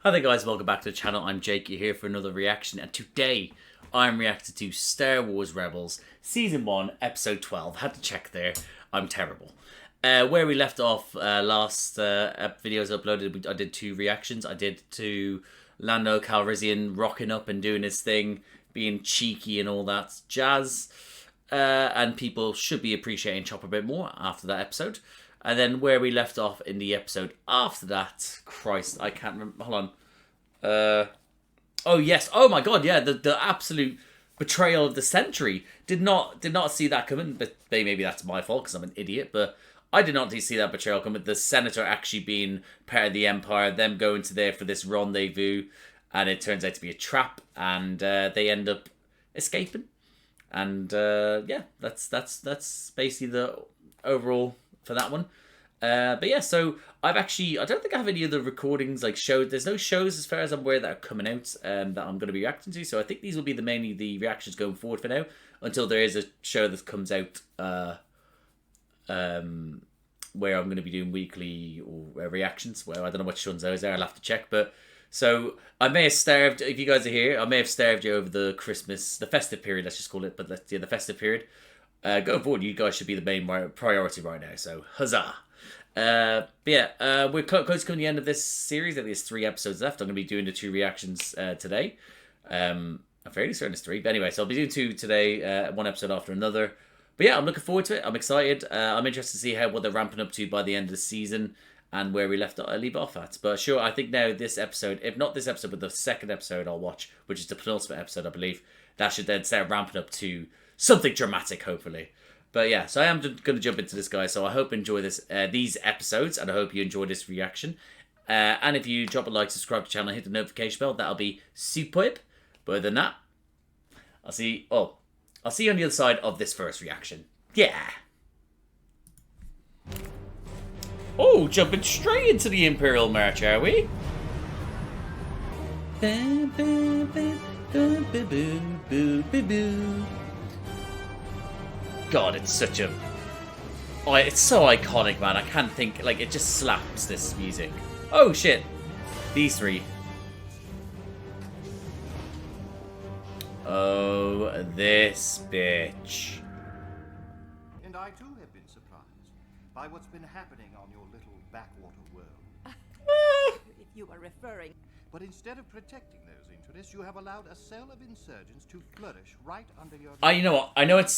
Hi there guys, welcome back to the channel. I'm Jake, you're here for another reaction, and today I'm reacting to Star Wars Rebels Season 1, Episode 12. Had to check there, I'm terrible. Where we left off last videos uploaded, I did 2 reactions. I did to Lando Calrissian rocking up and doing his thing, being cheeky and all that jazz. And people should be appreciating Chopper a bit more after that episode. And then where we left off in the episode after that, Christ, I can't remember. Hold on. Oh yes. Oh my God. Yeah. The absolute betrayal of the century. Did not see that coming. But maybe that's my fault because I'm an idiot. But I did not see that betrayal coming. The senator actually being part of the Empire, them going to there for this rendezvous, and it turns out to be a trap, and they end up escaping. And yeah, that's basically the overall for that one. But yeah, so I don't think I have any other recordings like shows. There's no shows as far as I'm aware that are coming out that I'm going to be reacting to. So I think these will be mainly the reactions going forward for now, until there is a show that comes out where I'm going to be doing weekly or reactions. Well, I don't know which ones those are. I'll have to check. But so I may have starved, if you guys are here, I may have starved you over the festive period, let's just call it. But the festive period. Going forward, you guys should be the main priority right now, so huzzah. But yeah, we're close to coming to the end of this series. I think there's 3 episodes left. I'm going to be doing the 2 reactions today. I'm fairly certain it's 3, but anyway, so I'll be doing 2 today, 1 episode after another. But yeah, I'm looking forward to it. I'm excited. I'm interested to see what they're ramping up to by the end of the season and where we leave off at. But sure, I think now this episode, if not this episode, but the second episode I'll watch, which is the penultimate episode, I believe, that should then start ramping up to something dramatic, hopefully. But yeah, so I am going to jump into this, guys. So I hope you enjoy these episodes, and I hope you enjoy this reaction. And if you drop a like, subscribe to the channel, and hit the notification bell, that'll be superb. But other than that, I'll see you on the other side of this first reaction. Yeah. Oh, jumping straight into the Imperial March, are we? God, it's such a... Oh, it's so iconic, man. I can't think... Like, it just slaps, this music. Oh, shit. These 3. Oh, this bitch. And I, too, have been surprised by what's been happening on your little backwater world. If you are referring... But instead of protecting those interests, you have allowed a cell of insurgents to flourish right under your... You know what? I know it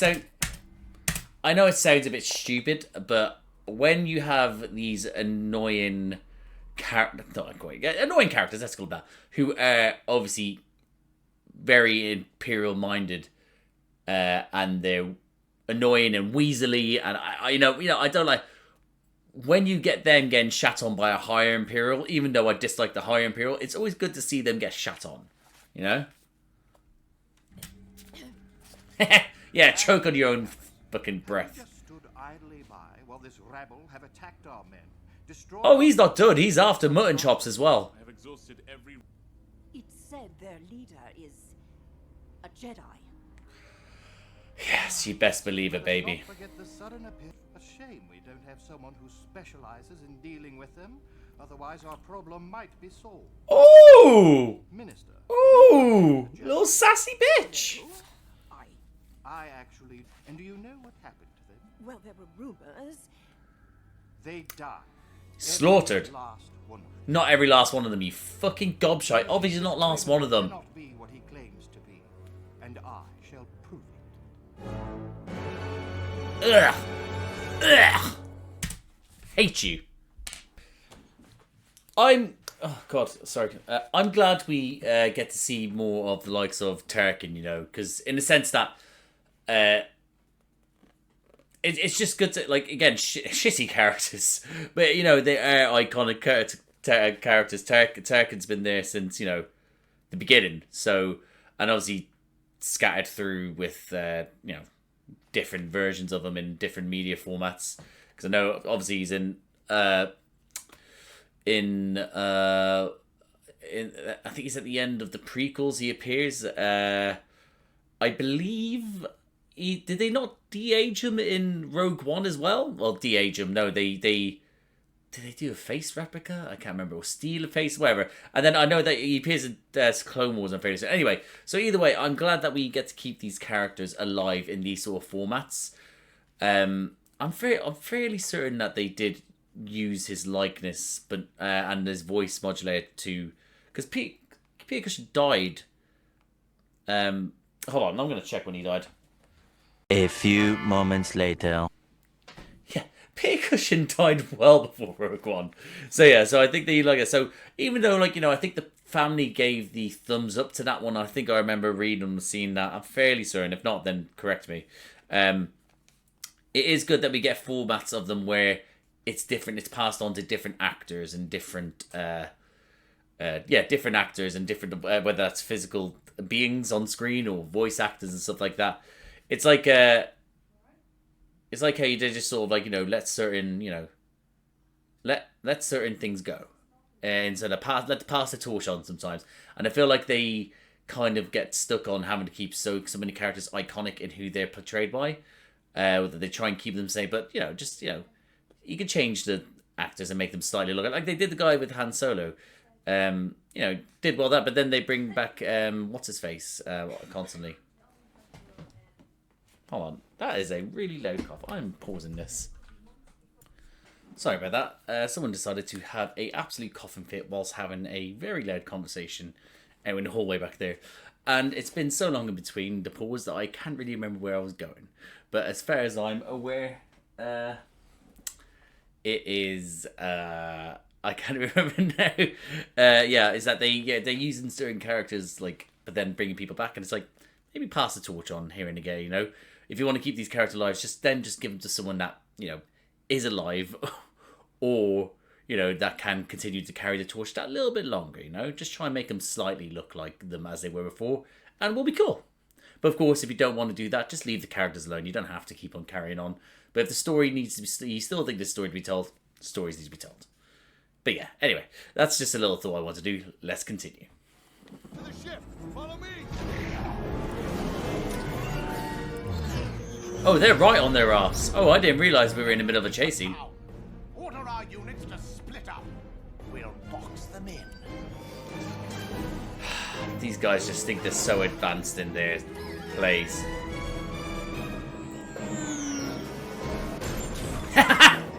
sounds a bit stupid, but when you have these annoying characters, let's call it that, who are obviously very imperial-minded, and they're annoying and weaselly, and I don't like when you get them getting shat on by a higher imperial. Even though I dislike the higher imperial, it's always good to see them get shat on, you know. Yeah, choke on your own fucking breath. Just stood idly by while this rabble have attacked our men, destroyed... Oh, he's not done. He's after mutton chops as well. I have exhausted every... It's said their leader is a Jedi. Yes, you best believe it, baby. Don't forget the sudden appearance. A shame we don't have someone who specializes in dealing with them. Otherwise, our problem might be solved. Oh! Minister. Oh! Little sassy bitch! I actually... And do you know what happened to them? Well, there were rumors. They died. Slaughtered. Every last one of them. Not every last one of them, you fucking gobshite. Obviously not last one of them. Cannot be what he claims to be, and I shall prove it. Ugh. Ugh. Hate you. Oh God, sorry. I'm glad we get to see more of the likes of Tarkin, you know, because in the sense that it's just good to, like, again, shitty characters, but you know, they are iconic characters. Tarkin's been there since, you know, the beginning. So, and obviously scattered through with you know, different versions of him in different media formats. Because I know obviously he's in I think he's at the end of the prequels. He appears. I believe did they not de-age him in Rogue One as well? Well, de-age him. No, they did they do a face replica? I can't remember. Or steal a face, whatever. And then I know that he appears in Clone Wars on Favorite. Anyway, so either way, I'm glad that we get to keep these characters alive in these sort of formats. I'm fairly certain that they did use his likeness, but and his voice modulator to, because Peter Cushing died. Hold on, I'm gonna check when he died. A few moments later. Yeah, Peter Cushing died well before Rogue One. So yeah, so I think they like it. So even though I think the family gave the thumbs up to that one. I think I remember reading and seeing that. I'm fairly certain. If not, then correct me. It is good that we get formats of them where it's different. It's passed on to different actors and different, different actors and different whether that's physical beings on screen or voice actors and stuff like that. It's like how you just sort of let certain let certain things go, and so pass the torch on sometimes. And I feel like they kind of get stuck on having to keep so many characters iconic in who they're portrayed by. Whether they try and keep them the same, but you can change the actors and make them slightly look like they did the guy with Han Solo. Did well that, but then they bring back what's his face constantly. Hold on, that is a really loud cough. I'm pausing this. Sorry about that. Someone decided to have a absolute coughing fit whilst having a very loud conversation out in the hallway back there. And it's been so long in between the pause that I can't really remember where I was going. But as far as I'm aware, it is I can't remember now. Is that they're using certain characters but then bringing people back, and it's like maybe pass the torch on here and again. If you want to keep these characters alive, just give them to someone that is alive, or that can continue to carry the torch that little bit longer. Just try and make them slightly look like them as they were before, and we'll be cool. But of course, if you don't want to do that, just leave the characters alone. You don't have to keep on carrying on. But if the story needs to be, you still think the story to be told, stories need to be told. But yeah, anyway, that's just a little thought I want to do. Let's continue. To the ship! Follow me! Oh, they're right on their ass. Oh, I didn't realise we were in the middle of a chase scene. Order our units to split up. We'll box them in. These guys just think they're so advanced in their plays.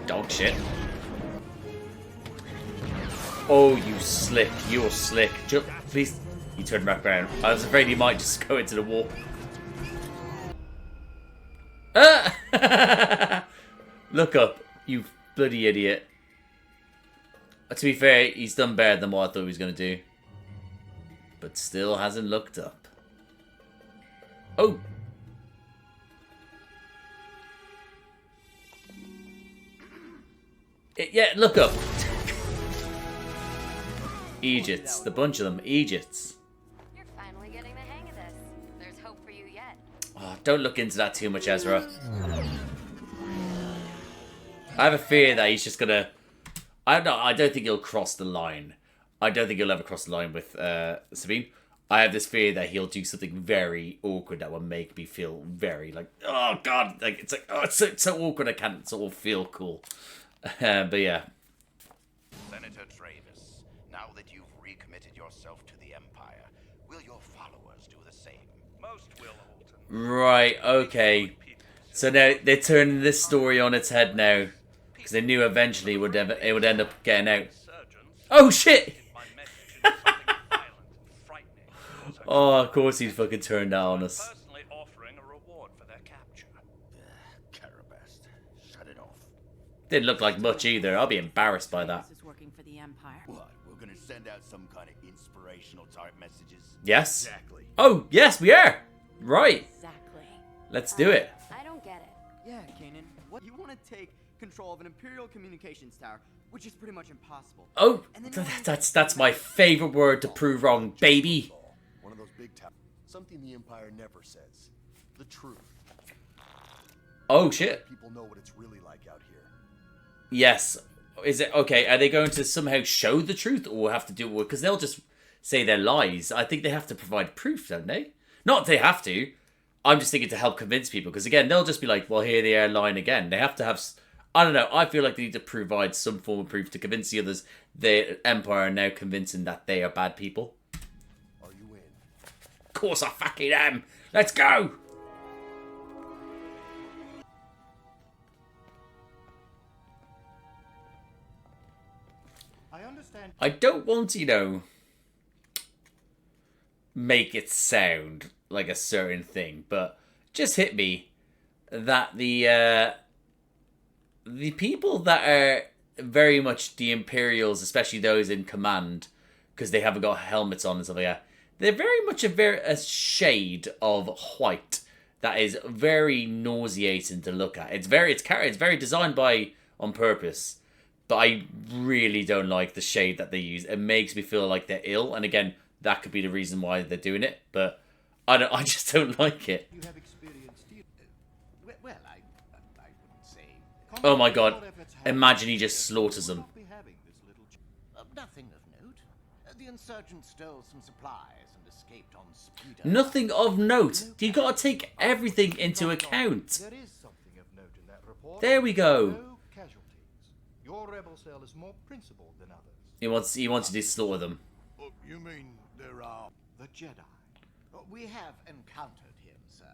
Dog shit. Oh, you slick. You're slick. Please. He turned back around. I was afraid he might just go into the wall. Look up, you bloody idiot. To be fair, he's done better than what I thought he was going to do. But still hasn't looked up. Oh! Yeah, look up. Egypts, the bunch of them, Egypts. You're finally getting the hang of this. There's hope for you yet. Oh, don't look into that too much, Ezra. I have a fear that he's just gonna... I don't think he'll cross the line. I don't think he'll ever cross the line with Sabine. I have this fear that he'll do something very awkward that will make me feel very oh god, it's so awkward I can't sort of feel cool. But yeah. Senator Travis, now that you've recommitted yourself to the Empire, will your followers do the same? Most will, Alton. Right, okay. So now they're turning this story on its head now. Because they knew eventually it would end up getting out. Oh shit! Oh, of course he'd fucking turned that on us. Personally offering a reward for their capture. Carabast, shut it off. Didn't look like much either. I'll be embarrassed by that. This is working for the Empire. What? We're gonna send out some kind of inspirational type messages? Yes? Exactly. Oh, yes, we are! Right. Exactly. Let's do it. I don't get it. Yeah, Kanan. What you want to take control of an Imperial communications tower, which is pretty much impossible. Oh, And then that's my favorite word to prove wrong, baby. One of those big towers. Something the Empire never says. The truth. Oh, shit. People know what it's really like out here. Yes. Is it okay? Are they going to somehow show the truth, or have to do it? Because they'll just say they're lies. I think they have to provide proof, don't they? Not they have to. I'm just thinking to help convince people. Because again, they'll just be like, "Well, here they are lying again." They have to have I don't know. I feel like they need to provide some form of proof to convince the others the Empire are now convincing that they are bad people. Are you in? Of course I fucking am. Let's go. I understand. I don't want to, you know, make it sound like a certain thing, but just hit me that the people that are very much the Imperials, especially those in command, because they haven't got helmets on and stuff like that, they're very much a shade of white that is very nauseating to look at. It's very designed on purpose, but I really don't like the shade that they use. It makes me feel like they're ill, and again, that could be the reason why they're doing it, but I just don't like it. You have experience, do you? Well, I wouldn't say. Oh my god. Imagine he just slaughters them. Nothing of note. The insurgents stole some supplies and escaped on speeder. Nothing of note. You gotta take everything into account. There is something of note in that report. There we go. No casualties. Your rebel cell is more principled than others. He wants to slaughter them. You mean there are the Jedi? We have encountered him, sir,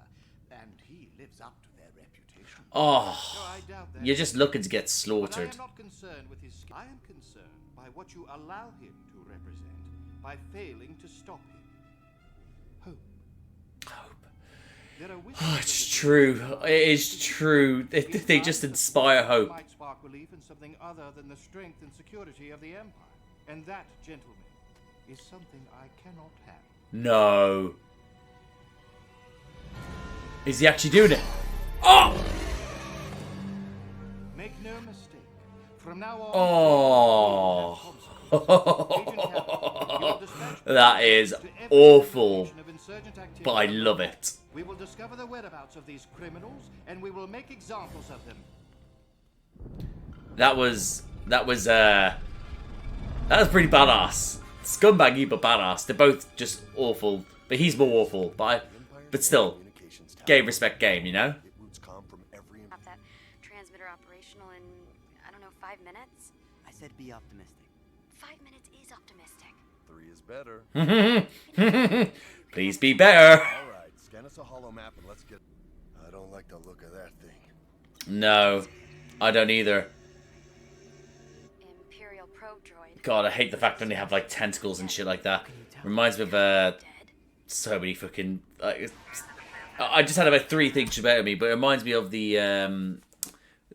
and he lives up to their reputation. Oh, I doubt that. you're just looking to get But I slaughtered. am not concerned with his. I am concerned by what you allow him to represent by failing to stop him. Hope. There are whispers Oh, of it's the true. It is true. They just inspire hope. might spark belief in something other than the strength and security of the Empire. And that, gentlemen, is something I cannot have. No. Is he actually doing it? Oh! Make no mistake. From now on, Oh. Agent Captain, That is to every awful, indication of insurgent activity but I love it. We will discover the whereabouts of these criminals, and we will make examples of them. That was pretty badass. Scumbaggy, but badass. They're both just awful, but he's more awful. But still, game respect game, you know. It routes comm from every. Have that transmitter operational in, I don't know, 5 minutes? I said be optimistic. 5 minutes is optimistic. 3 is better. Please be better. All right, scan us a holo map and let's get. I don't like the look of that thing. No, I don't either. Imperial probe droid. God, I hate the fact when they have like tentacles and shit like that. Reminds me of Dead. so many fucking. I just had about 3 things about me, but it reminds me of the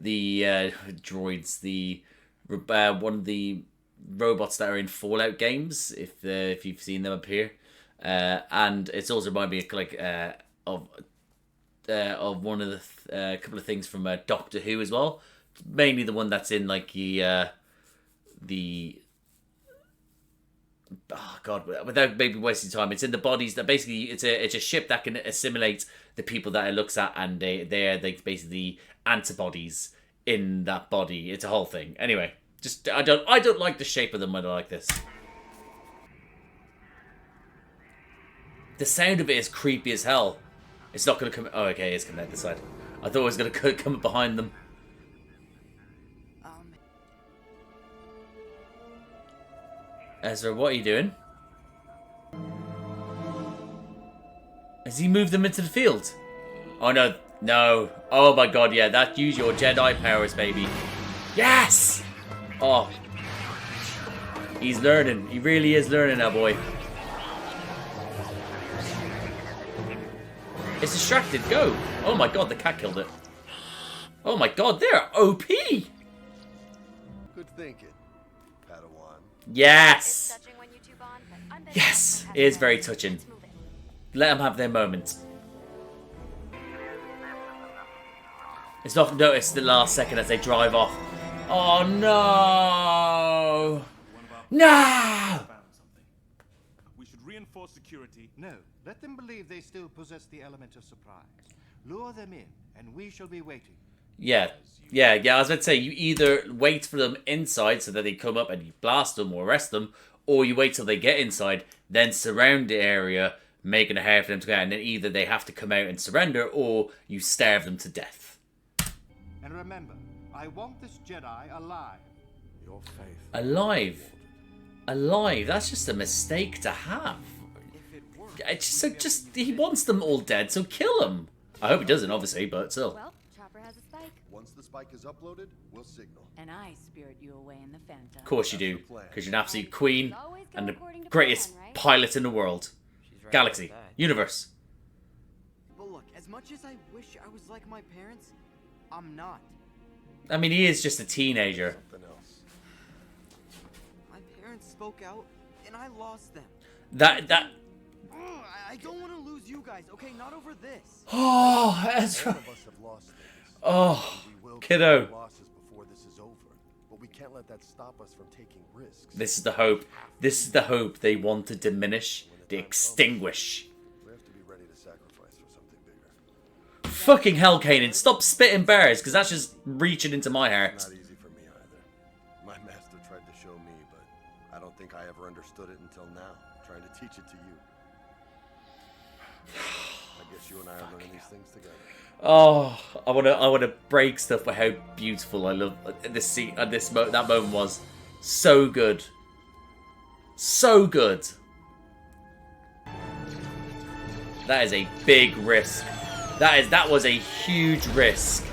droids, one of the robots that are in Fallout games. If you've seen them appear, and it's also reminded me of one of the couple of things from Doctor Who as well. Mainly the one that's in like the oh god, without maybe wasting time, it's in the bodies that basically it's a ship that can assimilate the people that it looks at, and they're basically antibodies in that body. It's a whole thing. Anyway, just I don't like the shape of them when I like this. The sound of it is creepy as hell. It's not gonna come. Oh, okay, it's coming out this side. I thought it was gonna come behind them. Ezra, what are you doing? Has he moved them into the field? Oh no, no. Oh my god, yeah, that use your Jedi powers, baby. Yes! Oh. He's learning. He really is learning now, boy. It's distracted, go! Oh my god, the cat killed it. Oh my god, they're OP! Good thinking, Padawan. Yes! It's touching when you two bond, but I'm betting Yes, everyone it has is very their- touching. Let's move it. Let them have their moment. It's not noticed the last second as they drive off. Oh no! No! We should reinforce security. No, let them believe they still possess the element of surprise. Lure them in, and we shall be waiting. Yeah. I was about to say, you either wait for them inside so that they come up and you blast them or arrest them, or you wait till they get inside, then surround the area, making it hard for them to go out, and then either they have to come out and surrender, or you starve them to death. And remember, I want this Jedi alive. Your faith. Alive. Alive. That's just a mistake to have. He wants them all dead, so kill them. I hope he doesn't, obviously, but still. Well, Chopper has a spike. Once the spike is uploaded, we'll signal. And I spirit you away in the Phantom. Of course you do, because you're an absolute queen Always go and the according to greatest plan, right? pilot in the world. She's right Galaxy. about that. Universe. But look, as much as I wish I was like my parents, I'm not. I mean, he is just a teenager. Something else. My parents spoke out, and I lost them. That... I don't want to lose you guys, okay? Not over this. Oh, that's All right. of us have lost things. Oh, We will kiddo. take losses before this is over, but we can't let that stop us from taking risks. This is the hope. This is the hope they want to diminish, to extinguish. We have to be ready to sacrifice for something bigger. Fucking hell, Kanan. Stop spitting bears, because that's just reaching into my heart. Not easy for me either. My master tried to show me, but I don't think I ever understood it until now, trying to teach it to you. I guess you and I are learning these things together. Oh, I wanna break stuff for how beautiful I love this scene. That moment was so good, so good. That is a big risk. That was a huge risk.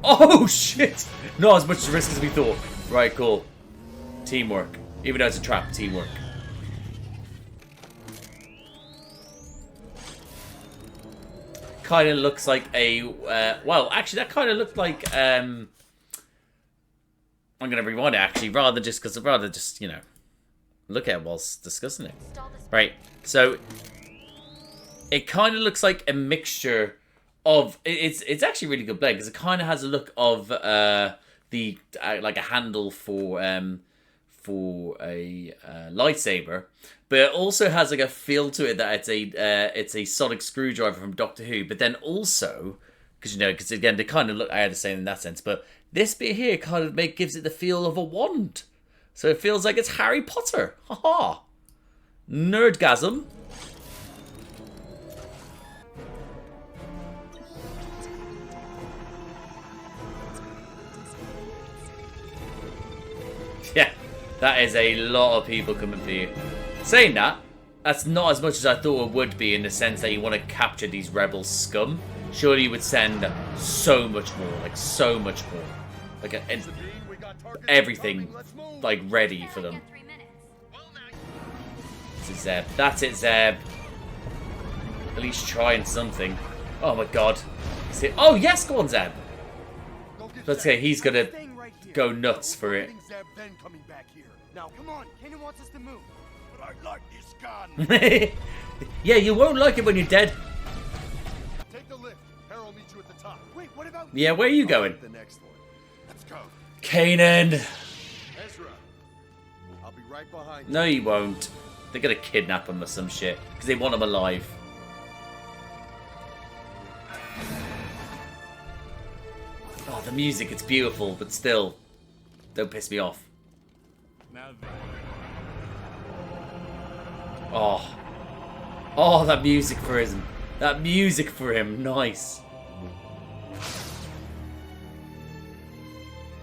Oh shit! Not as much risk as we thought. Right, cool. Teamwork, even though it's a trap. Teamwork. Kind of looks like a well, actually that kind of looked like I'm gonna rewind it actually rather just you know look at it whilst discussing it. Right, so it kind of looks like a mixture of it's actually really good blend because it kind of has a look of the like a handle for a lightsaber, but it also has like a feel to it that it's a sonic screwdriver from Doctor Who. But then also, because again they kind of look the same in that sense, but this bit here kind of gives it the feel of a wand, so it feels like it's Harry Potter. Haha, nerdgasm. Yeah. That is a lot of people coming for you. Saying that, that's not as much as I thought it would be in the sense that you want to capture these rebel scum. Surely you would send so much more, like so much more. Like everything like ready for them. This is Zeb. That's it, Zeb. At least trying something. Oh my god. Oh yes, go on, Zeb. Let's say he's gonna go nuts for it. Now, come on, Kanan wants us to move. But I like this gun. Yeah, you won't like it when you're dead. Take the lift. Harold meets you at the top. Wait, what about Yeah, where are you going? The next one. Let's go. Kanan. Ezra. I'll be right behind you. No, you won't. They're gonna kidnap him or some shit because they want him alive. Oh, the music, it's beautiful, but still, don't piss me off. Now then. Oh, that music for him. That music for him, nice.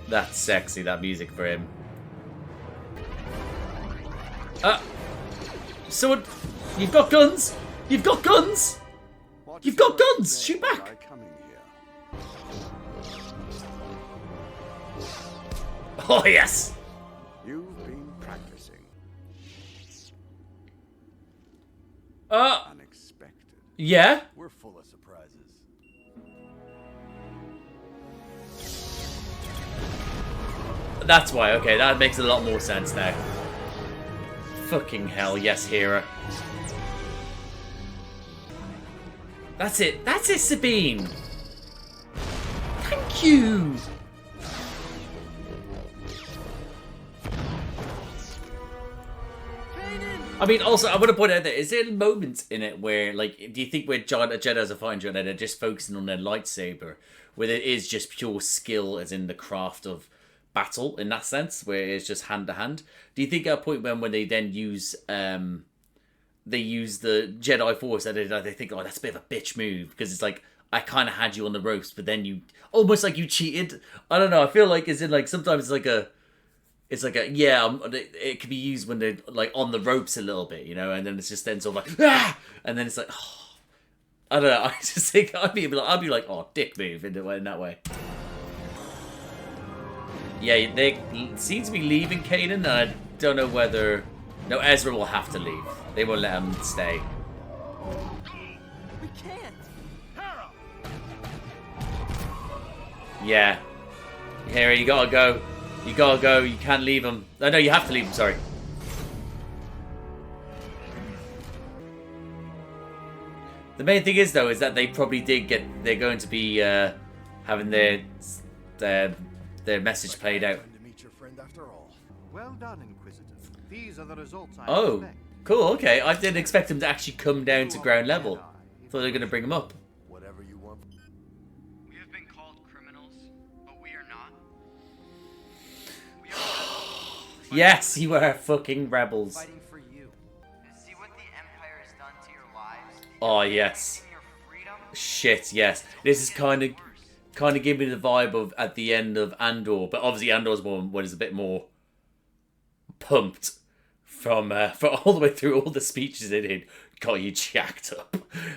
That's sexy, that music for him. Someone, you've got guns! You've got guns! You've got guns! Shoot back! Oh, yes! You've been practicing. Unexpected. Yeah? We're full of surprises. That's why, okay, that makes a lot more sense now. Fucking hell, yes, Hera. That's it, Sabine! Thank you! I mean, also, I want to point out that is there moments in it where, like, do you think where Jedi's are fighting Jedi, they're just focusing on their lightsaber, where it is just pure skill, as in the craft of battle, in that sense, where it's just hand to hand? Do you think at a point when they then use, they use the Jedi Force, and they think, oh, that's a bit of a bitch move, because it's like, I kind of had you on the ropes, but then you almost like you cheated. I don't know. I feel like it's in like sometimes it's like a yeah. It can be used when they're like on the ropes a little bit, you know, and then it's just then sort of like ah, and then it's like oh, I don't know. I just think I'd be like oh, dick move in that way. Yeah, they seem to be leaving Kanan, and I don't know whether no Ezra will have to leave. They won't let him stay. We can't. Yeah. Harry, you gotta go. You gotta go. You can't leave him. Oh, no, you have to leave him, sorry. The main thing is, though, is that they probably did get... They're going to be having their message played out. To meet your friend after all. Well done, Inquisitor. These are the results I Oh, expect. cool, okay. I didn't expect him to actually come down to ground level. Thought they were going to bring him up. Whatever you want. We have been called criminals, but we are not. Yes, you are fucking rebels. Fighting for you. See what the Empire has done to your lives? Oh, yes. Your freedom? Shit, yes. This is kind of giving me the vibe of at the end of Andor, but obviously Andor's one is a bit more pumped from for all the way through all the speeches they did. Got you jacked up.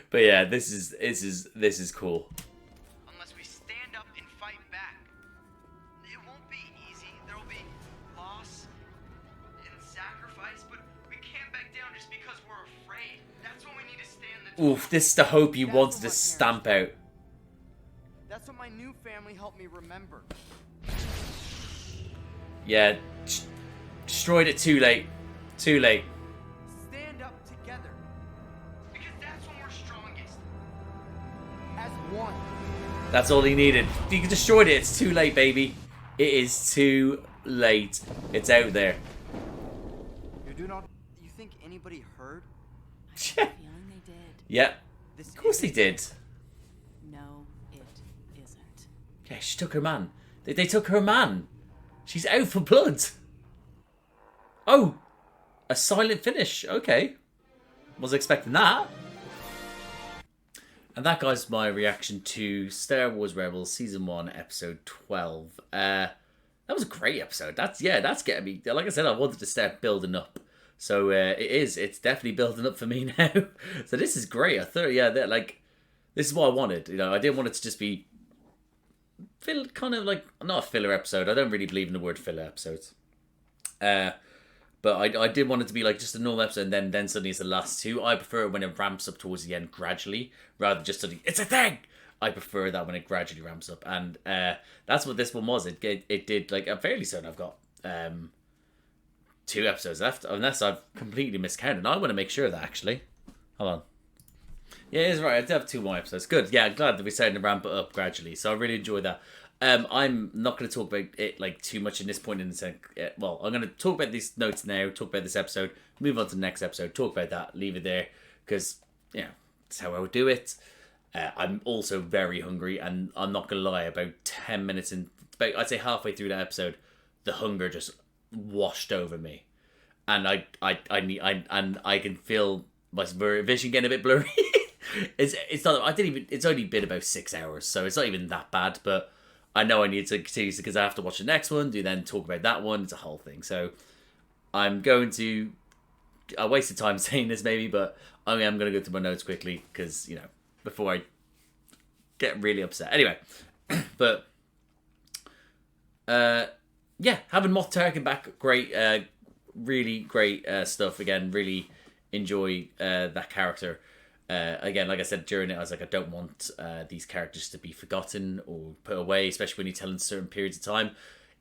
But yeah, this is cool. Unless we stand up and fight back. It won't be easy. There'll be loss and sacrifice, but we can't back down just because we're afraid. That's when we need to stand the Oof, this is the hope you wanted to stamp out. That's what my new family helped me remember. Yeah, destroyed it too late. Too late. Stand up together. Because that's when we're strongest. As one. That's all he needed. You destroyed it. It's too late, baby. It is too late. It's out there. You do not... You think anybody heard? Yeah. Feeling they did. Yeah. This Of course they did. No, it isn't. Yeah, she took her man. They took her man. She's out for blood. Oh, a silent finish. Okay. Was expecting that. And that, guys, my reaction to Star Wars Rebels Season 1, Episode 12. That was a great episode. That's getting me... Like I said, I wanted to start building up. So it is. It's definitely building up for me now. So this is great. I thought, yeah, this is what I wanted. You know, I didn't want it to just be... kind of like... Not a filler episode. I don't really believe in the word filler episodes. But I did want it to be like just a normal episode, and then suddenly it's the last two. I prefer it when it ramps up towards the end gradually, rather than just suddenly, it's a thing! I prefer that when it gradually ramps up. And that's what this one was. It did, like, I'm fairly certain I've got 2 episodes left, unless I've completely miscounted. I want to make sure of that, actually. Hold on. Yeah, it's right. I do have 2 more episodes. Good. Yeah, I'm glad that we're starting to ramp it up gradually. So I really enjoy that. I'm not going to talk about it like too much in this point in the sense. Well, I'm going to talk about these notes now, talk about this episode, move on to the next episode, talk about that, leave it there, because, you know, that's how I would do it. I'm also very hungry, and I'm not going to lie, about 10 minutes in, about, I'd say halfway through that episode, the hunger just washed over me. And I can feel my vision getting a bit blurry. It's not, it's only been about 6 hours, so it's not even that bad, but I know I need to continue because I have to watch the next one, then talk about that one. It's a whole thing. So I'm going to... I wasted time saying this maybe, but I'm going to go through my notes quickly because, you know, before I get really upset. Anyway, but... yeah, having Moff Tarkin back, great. Really great stuff. Again, really enjoy that character. Again, like I said during it, I was like, I don't want these characters to be forgotten or put away, especially when you're telling certain periods of time.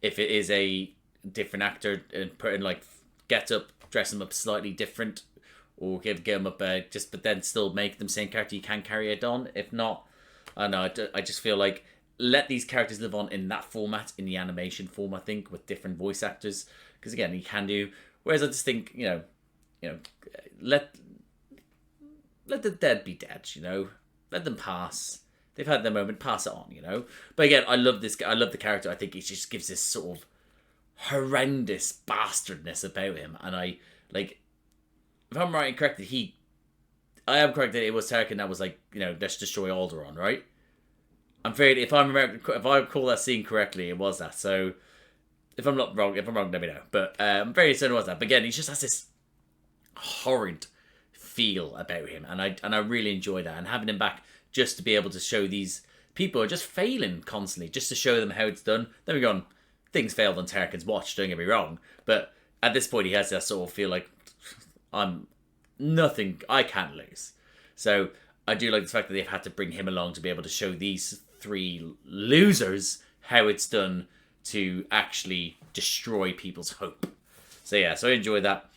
If it is a different actor and put in like get up, dress them up slightly different, or get them up but then still make them same character, you can carry it on. If not, I don't know. I just feel like let these characters live on in that format, in the animation form. I think with different voice actors, because again, you can do. Whereas I just think let the dead be dead, you know. Let them pass. They've had their moment. Pass it on, you know. But again, I love this. I love the character. I think he just gives this sort of horrendous bastardness about him. And I like, if I'm right and correct, I am correct that it was Tarkin that was like, you know, let's destroy Alderaan, right? I'm afraid if I recall that scene correctly, it was that. So if I'm wrong, let me know. But I'm very certain it was that. But again, he just has this horrid feel about him, and I really enjoy that. And having him back just to be able to show these people are just failing constantly, just to show them how it's done. Then we're going, things failed on Tarkin's watch, don't get me wrong. But at this point, he has that sort of feel like, I'm nothing, I can't lose. So I do like the fact that they've had to bring him along to be able to show these 3 losers how it's done to actually destroy people's hope. So yeah, so I enjoyed that.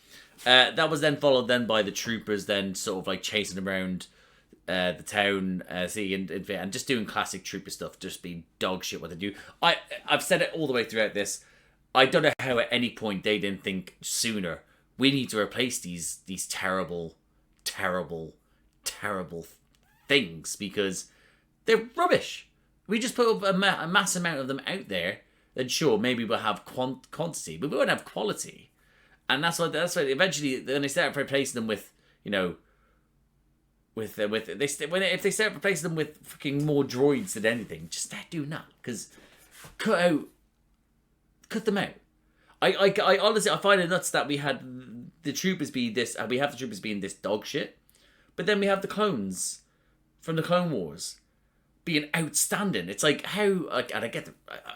That was then followed then by the troopers then sort of like chasing around the town, and just doing classic trooper stuff, just being dog shit what they do. I've said it all the way throughout this. I don't know how at any point they didn't think sooner, we need to replace these terrible, terrible, terrible things because they're rubbish. We just put a mass amount of them out there, then sure, maybe we'll have quantity, but we won't have quality. And that's why eventually, then they start replacing them with, you know, if they start replacing them with fucking more droids than anything, just start doing that. Because cut them out. I honestly, I find it nuts that we had the troopers be this, and we have the troopers being this dog shit, but then we have the clones from the Clone Wars being outstanding. It's like how, like, and I get,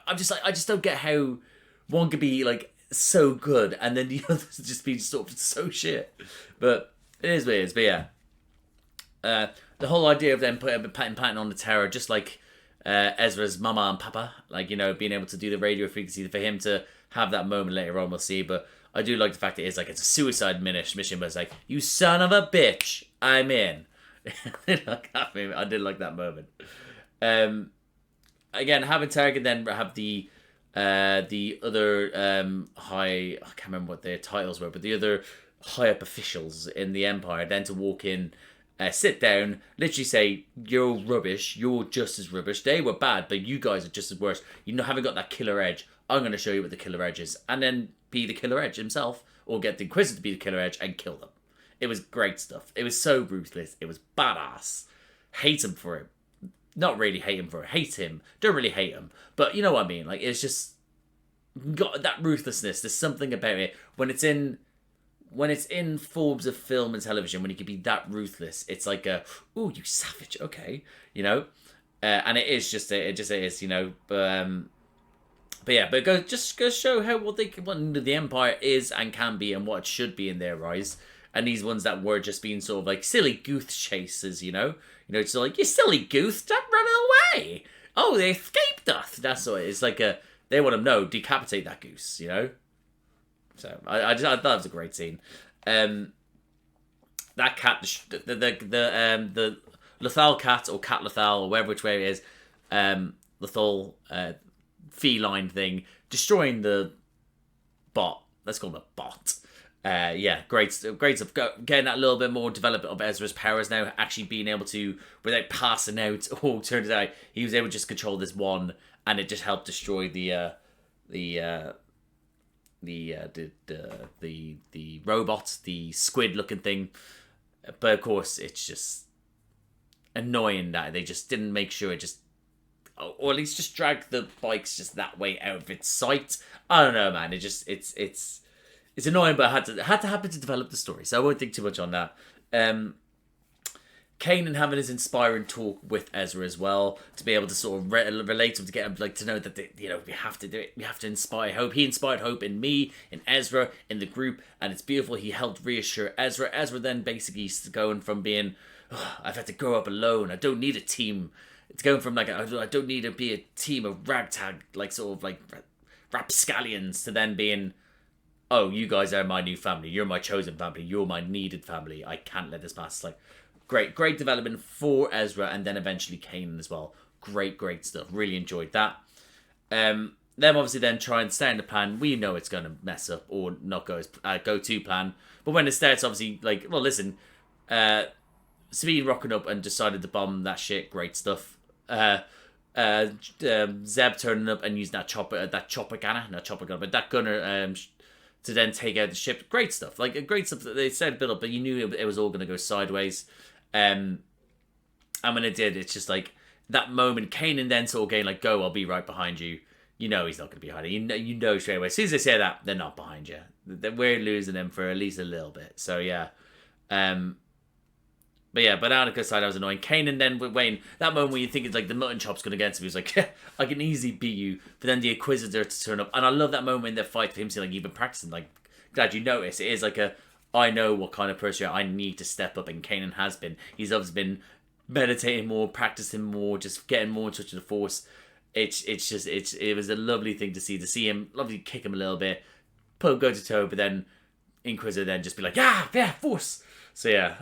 I'm just like, I just don't get how one could be like so good and then the others just be sort of so shit. But it is what it is. But yeah, the whole idea of them patting on the tower, just like Ezra's mama and papa, like, you know, being able to do the radio frequency for him to have that moment later on, we'll see. But I do like the fact that it's like, it's a suicide mission, but it's like, you son of a bitch, I'm in. I did like that moment. Again, having Tarkin then have the other high, I can't remember what their titles were, but the other high up officials in the Empire then to walk in, sit down, literally say, you're rubbish, you're just as rubbish, they were bad, but you guys are just as worse, you haven't got that killer edge, I'm going to show you what the killer edge is, and then be the killer edge himself, or get the Inquisitor to be the killer edge and kill them. It was great stuff. It was so ruthless. It was badass. Hate him for it. Not really hate him for it. Hate him. Don't really hate him. But you know what I mean. Like, it's just got that ruthlessness. There's something about it. When it's in forms of film and television, when he can be that ruthless, it's like a, ooh, you savage. Okay. You know? And it is just, it is, you know. But yeah, but just go show how what the Empire is and can be and what it should be in their eyes. And these ones that were just being sort of like silly goose chases, you know? You know, it's like, you silly goose, stop running away. Oh, they escaped us. That's what it is. Like they want to know, decapitate that goose, you know? So I thought it was a great scene. That cat, the Lethal cat or cat Lethal or whatever which way it is, Lethal feline thing, destroying the bot. Let's call him a bot. Yeah, great stuff. Getting that little bit more development of Ezra's powers now, actually being able to, without passing out, or turns out he was able to just control this one, and it just helped destroy the robot, the squid-looking thing. But of course, it's just annoying that they just didn't make sure it just, or at least just drag the bikes just that way out of its sight. I don't know, man. It's annoying, but I had to happen to develop the story, so I won't think too much on that. Kanan having his inspiring talk with Ezra as well, to be able to sort of relate him, to get him like to know that we have to do it. We have to inspire hope. He inspired hope in me, in Ezra, in the group, and it's beautiful. He helped reassure Ezra. Ezra then basically going from being, oh, I've had to grow up alone. I don't need a team. It's going from like I don't need to be a team of ragtag like sort of like rapscallions to then being, oh, you guys are my new family. You're my chosen family. You're my needed family. I can't let this pass. Like, great development for Ezra, and then eventually Kanan as well. Great stuff. Really enjoyed that. Them obviously then try and start the plan. We know it's going to mess up or not go to plan. But when it starts, obviously, like, well, listen, Sabine rocking up and decided to bomb that shit. Great stuff. Zeb turning up and using that chopper gunner, but that gunner to then take out the ship. Great stuff. Like, great stuff that they said build up, but you knew it was all going to go sideways. And when it did, it's just like, that moment, Kanan then sort of going like, "Go, I'll be right behind you." You know he's not going to be behind you. You know straight away. As soon as they say that, they're not behind you. We're losing them for at least a little bit. So yeah. But yeah, but Annika's side, I was annoying. Kanan then waiting. That moment when you think it's like the mutton chop's going to get to me, he's like, yeah, I can easily beat you. But then the Inquisitor to turn up. And I love that moment in the fight for him saying, like, you've been practicing. Like, glad you noticed. It is like I know what kind of person I need to step up. And Kanan has been. He's obviously been meditating more, practicing more, just getting more in touch with the Force. It was a lovely thing to see him, lovely kick him a little bit, go to toe, but then Inquisitor then just be like, yeah, Force. So yeah,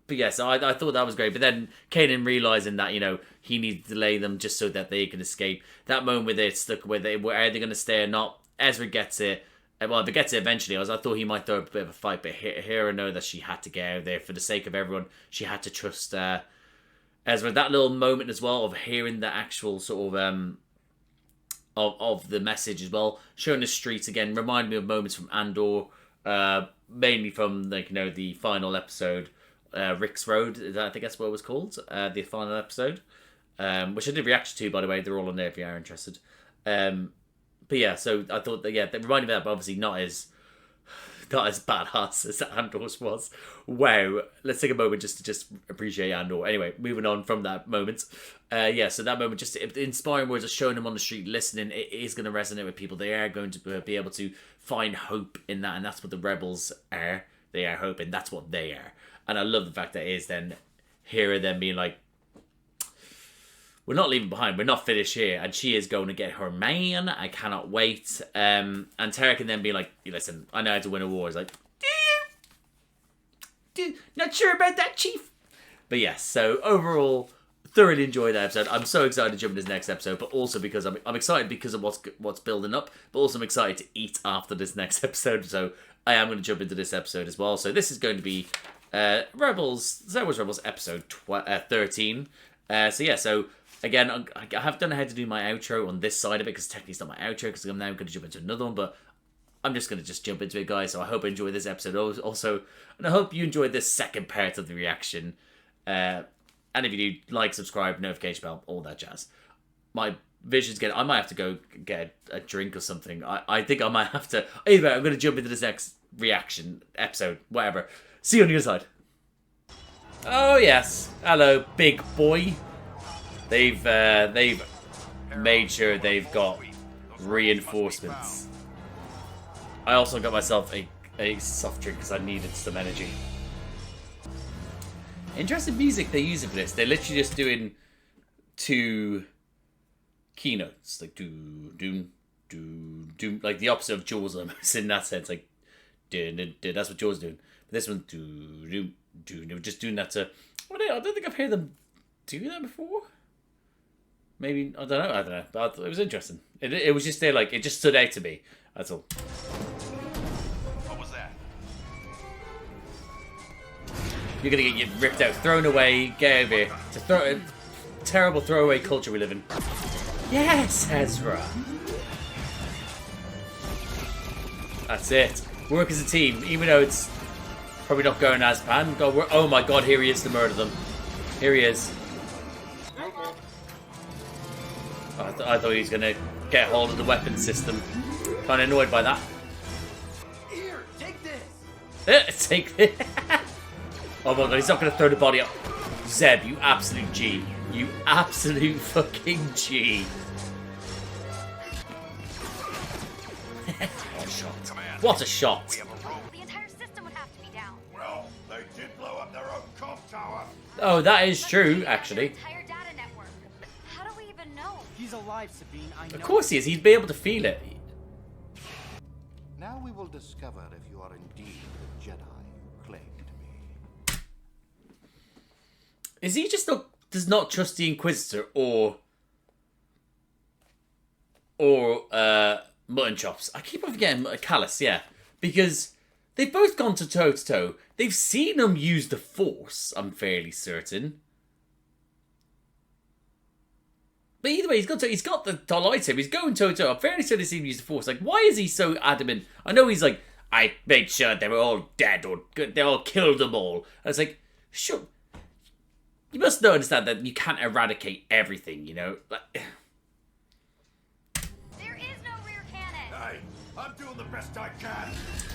but yeah, so I thought that was great. But then Kanan realizing that, you know, he needs to delay them just so that they can escape. That moment where they're stuck, where are they going to stay or not? Ezra gets it. Well, if it gets it eventually, I thought he might throw a bit of a fight, but Hera know that she had to get out of there for the sake of everyone. She had to trust Ezra. That little moment as well of hearing the actual sort of the message as well, showing the streets again, reminded me of moments from Andor, mainly from, like, you know, the final episode. Rick's Road, I think that's what it was called, the final episode, which I did reaction to, by the way. They're all on there if you are interested. But yeah, so I thought that, yeah, that reminded me of that, but obviously not as badass as Andor's was. Wow, let's take a moment just to appreciate Andor. Anyway, moving on from that moment. Yeah, so that moment, just the inspiring words of showing them on the street, listening, it is going to resonate with people. They are going to be able to find hope in that, and that's what the rebels are. They are hope, and that's what they are. And I love the fact that it is then Hera then being like, we're not leaving behind. We're not finished here. And she is going to get her man. I cannot wait. And Tarkin then being like, listen, I know how to win a war. He's like, do you? Not sure about that, Chief. But yes, so overall, thoroughly enjoyed that episode. I'm so excited to jump into this next episode, but also because I'm excited because of what's building up, but also I'm excited to eat after this next episode. So I am going to jump into this episode as well. So this is going to be Star Wars Rebels episode 13. So yeah, so again, I have done how to do my outro on this side of it, because technically it's not my outro, because I'm now going to jump into another one, but I'm just going to jump into it, guys. So I hope you enjoy this episode also, and I hope you enjoyed this second part of the reaction. And if you do, like, subscribe, notification bell, all that jazz. My vision's I might have to go get a drink or something. I think I might have to. Either way, I'm going to jump into this next reaction episode, whatever. See you on the other side. Oh yes, hello, big boy. They've made sure they've got reinforcements. I also got myself a soft drink because I needed some energy. Interesting music they're using for this. They're literally just doing 2 keynotes, like do, like the opposite of Jaws almost in that sense, like that's what Jaws is doing. But this one they were just doing that to. I don't think I've heard them do that before. Maybe I don't know. But it was interesting. It was just there, like it just stood out to me. That's all. What was that? You're gonna get ripped out, thrown away, get over here. It's a terrible throwaway culture we live in. Yes, Ezra. That's it. Work as a team, even though it's probably not going as planned. God, oh my God, here he is to murder them. Here he is. I thought he was gonna get hold of the weapon system. Kind of annoyed by that. Here, take this. Take this. Oh my God, he's not gonna throw the body up. Zeb, you absolute G. You absolute fucking G. What a shot. What a shot. The entire system would have to be down. Well, they did blow up their own comm tower. Oh, that is true, actually. The entire data network. How do we even know? He's alive, Sabine. I know. Of course he is. He'd be able to feel it. Now we will discover if you are indeed the Jedi you claim to be. Is he just does not trust the Inquisitor or Mutton Chops? I keep on forgetting Callus, yeah. Because they've both gone to toe to toe. They've seen him use the Force, I'm fairly certain. But either way, he's got the lightsaber. He's going toe to toe. I'm fairly certain they've seen him use the Force. Like, why is he so adamant? I know he's like, I made sure they were all dead or they all killed them all. And it's like, sure. you must know, understand that you can't eradicate everything, you know? Like, There is no rear cannon. Hey, I'm doing the best I can.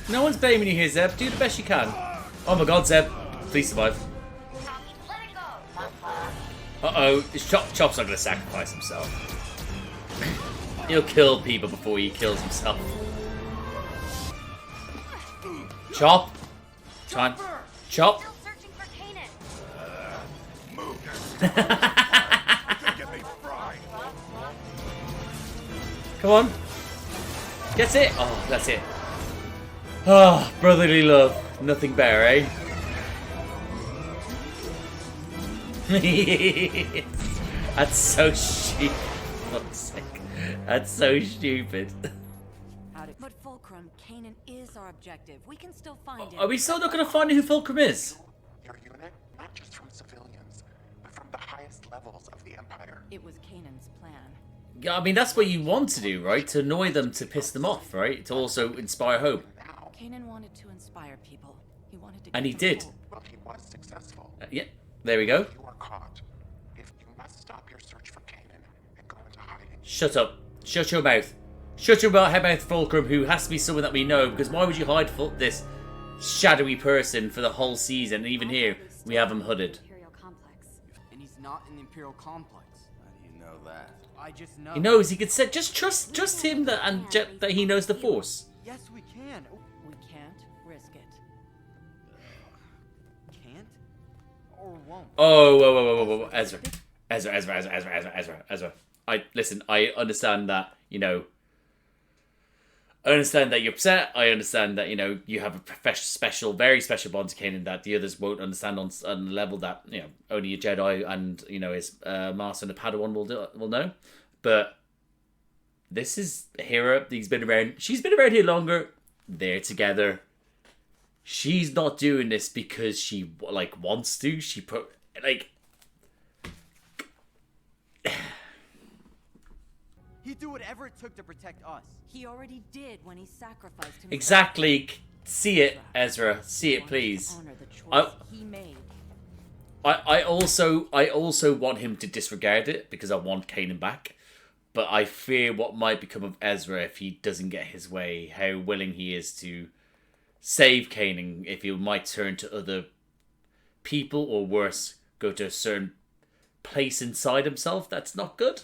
no one's blaming you here, Zeb. Do the best you can. Oh my god, Zeb. Please survive. Let it go. Uh-oh. Chop's not going to sacrifice himself. He'll kill people before he kills himself. Chop. Time. Chop. Still searching for Kanan. Get me fried. Come on. That's it. Oh, that's it. Oh, brotherly love. Nothing better, eh? That's so stupid. Fuck's sake. That's so stupid. But Fulcrum, Kanan is our objective. We can still find him. Are we still not going to find who Fulcrum is? Your unit, not just from civilians, but from the highest levels of the Empire. It was Kanan's plan. Yeah, I mean, that's what you want to do, right? To annoy them, to piss them off, right? To also inspire hope. Kanan wanted to inspire people. He wanted to. And he give them did. hope. Well, he was successful. Yeah, there we go. You are caught. If you must stop your search for Kanan and go into hiding. Shut up. Shut your mouth. Shut your mouth, Fulcrum, who has to be someone that we know, because why would you hide this shadowy person for the whole season? And even here, we have him hooded. Imperial complex. And he's not in the Imperial complex. How do you know that? I just know. He knows, he could say, just trust him that he knows the Force. Yes, we can. Oh, We can't risk it. can't? Or won't? Oh, whoa. Ezra. I understand that, you know, I understand that you're upset. I understand that, you know, you have a very special bond to Kanan that the others won't understand on a level that, you know, only a Jedi and, you know, his master and a Padawan will know. But this is Hera. She's been around here longer. They're together. She's not doing this because she, like, wants to. She put, like... He'd do whatever it took to protect us. He already did when he sacrificed himself. Exactly. See it, Ezra. See it, please. Honor the choice I- he made. I also want him to disregard it because I want Kanan back. But I fear what might become of Ezra if he doesn't get his way. How willing he is to save Kanan, if he might turn to other people or worse, go to a certain place inside himself. That's not good.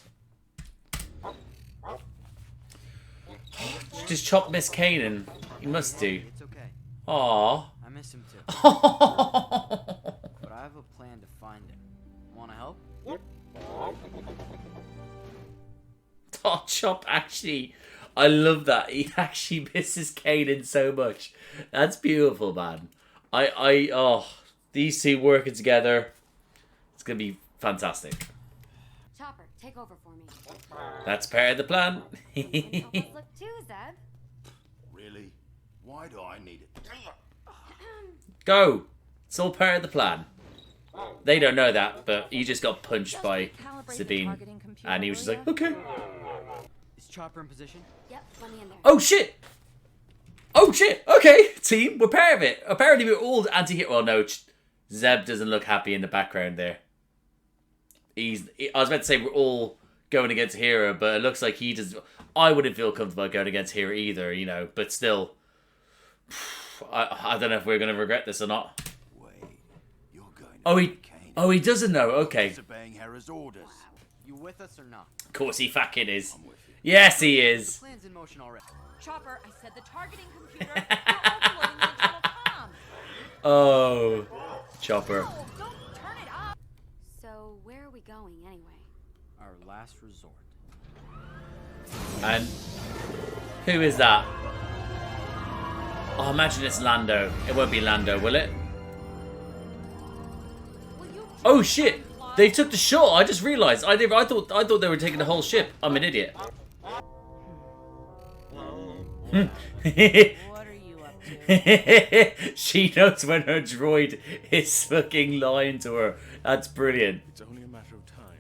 Just Chop miss Kanan. He must do. It's okay. Aww. I miss him too. Oh, But I have a plan to find him. Wanna help? Chop actually, I love that. He actually misses Kanan so much. That's beautiful, man. These two working together, it's gonna be fantastic. Chopper, take over for me. That's part of the plan. Help us look too, Zeb. Really? Why do I need it? Go. It's all part of the plan. They don't know that, but he just got punched by Calibrate the Sabine, targeting computer, and he was just will like, ya? okay. Is Chopper in position? Yep, let me in there. Oh shit! Oh shit! Okay, team, we're part of it. Apparently we're all anti-hero. Well, no, Zeb doesn't look happy in the background there. I was about to say we're all going against Hera, but it looks like he does. I wouldn't feel comfortable going against Hera either, you know. But still, I don't know if we're going to regret this or not. Wait, you're going to He doesn't know. Okay, disobeying Hera's orders. You with us or not? of course he fucking is. I'm with you. Yes, he is. Plan's in motion already. Chopper, I said the targeting computer. You're overloading the internal comm. Oh, Chopper. No, don't turn it up. So, where are we going anyway? Our last resort. And who is that? Oh, imagine it's Lando. It won't be Lando, will it? Will you Oh shit! They took the shot. I just realised. I thought they were taking the whole ship. I'm an idiot. What are you up to? She knows when her droid is fucking lying to her. That's brilliant. It's only a matter of time.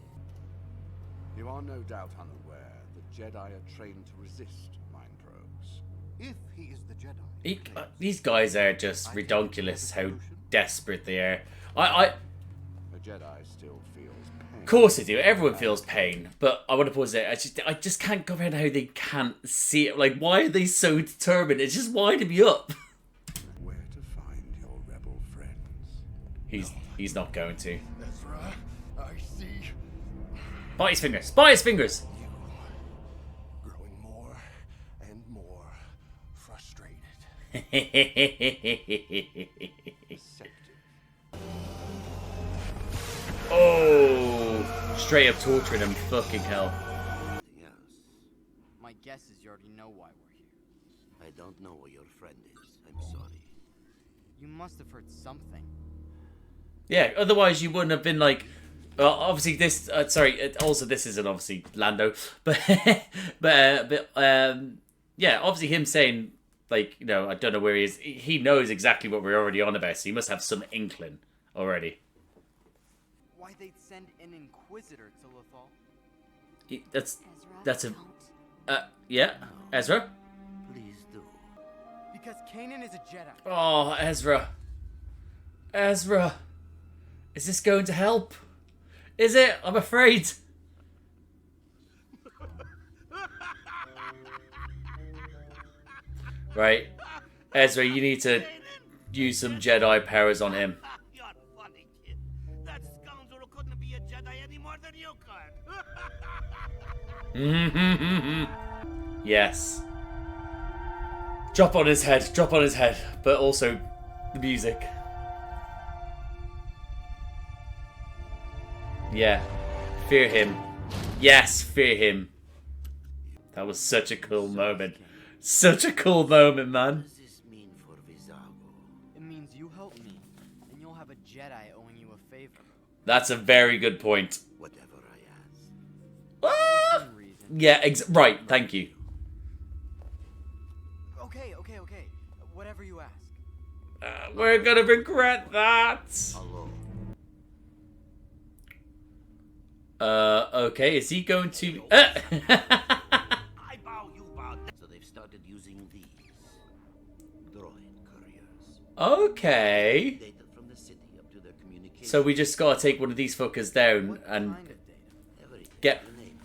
You are no doubt unaware that Jedi are trained to resist mind probes. If he is the Jedi, These guys are just redonkulous. How desperate they are. a Jedi still feels pain. Of course they do. Everyone feels pain. But I want to pause there. I just can't comprehend how they can't see it. Like, why are they so determined? It's just winding me up. Where to find your rebel friends? He's not going to. Ezra, I see Bite his fingers. Bite his fingers. you growing more and more frustrated. Oh, straight up torturing him. Fucking hell. Yes. My guess is you already know why we're here. I don't know where your friend is. I'm sorry. You must have heard something. Yeah, otherwise you wouldn't have been like. Well, obviously this. Also this isn't obviously Lando, but yeah, obviously him saying like, you know, I don't know where he is. He knows exactly what we're already on about, so he must have some inkling already. Why they'd send an Inquisitor to Lothal? That's Ezra, a don't. yeah, Ezra. Please do. Because Kanan is a Jedi. Oh, Ezra. Ezra. Is this going to help? Is it? I'm afraid. Right. Ezra, you need to use some Jedi powers on him. You're funny, kid. That scoundrel couldn't be a Jedi any more than you could. Yes. Drop on his head. Drop on his head. But also the music. Yeah. Fear him. Yes, fear him. That was such a cool moment. Such a cool moment, man. What does this mean for Vizago? It means you help me, and you'll have a Jedi owing you a favor. That's a very good point. Whatever I ask. Ah! Some reason. Yeah, right, thank you. Okay. Whatever you ask. We're gonna regret that. Hello. Okay, is he going to... I bow, you bow. So they've started using these droid couriers. Okay. Data from the city up to their communication. So we just gotta take one of these fuckers down What and kind of data? Everything. get You name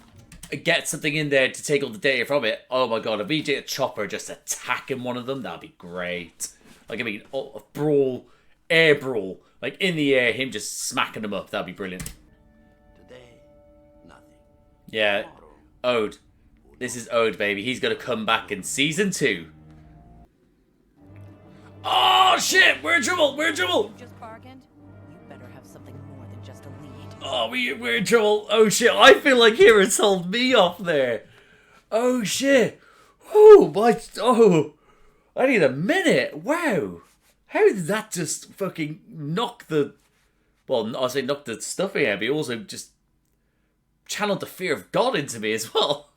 it. get something in there to take all the data from it. Oh my god, if we did a chopper just attacking one of them, that'd be great. Like, I mean, a brawl, air brawl. Like, in the air, him just smacking them up. That'd be brilliant. Today, nothing. Yeah, Tomorrow, Ode. This is Ode, baby. He's gonna come back in Season 2. Oh, shit! We're in trouble! We're in trouble! You just bargained? You better have something more than just a lead. Oh, we're in trouble. Oh, shit. I feel like Hera told me off there. Oh, shit. Oh, my... Oh... I need a minute. Wow. How did that just fucking knock the... Well, I'll say knock the stuffing out, but he also just channeled the fear of God into me as well.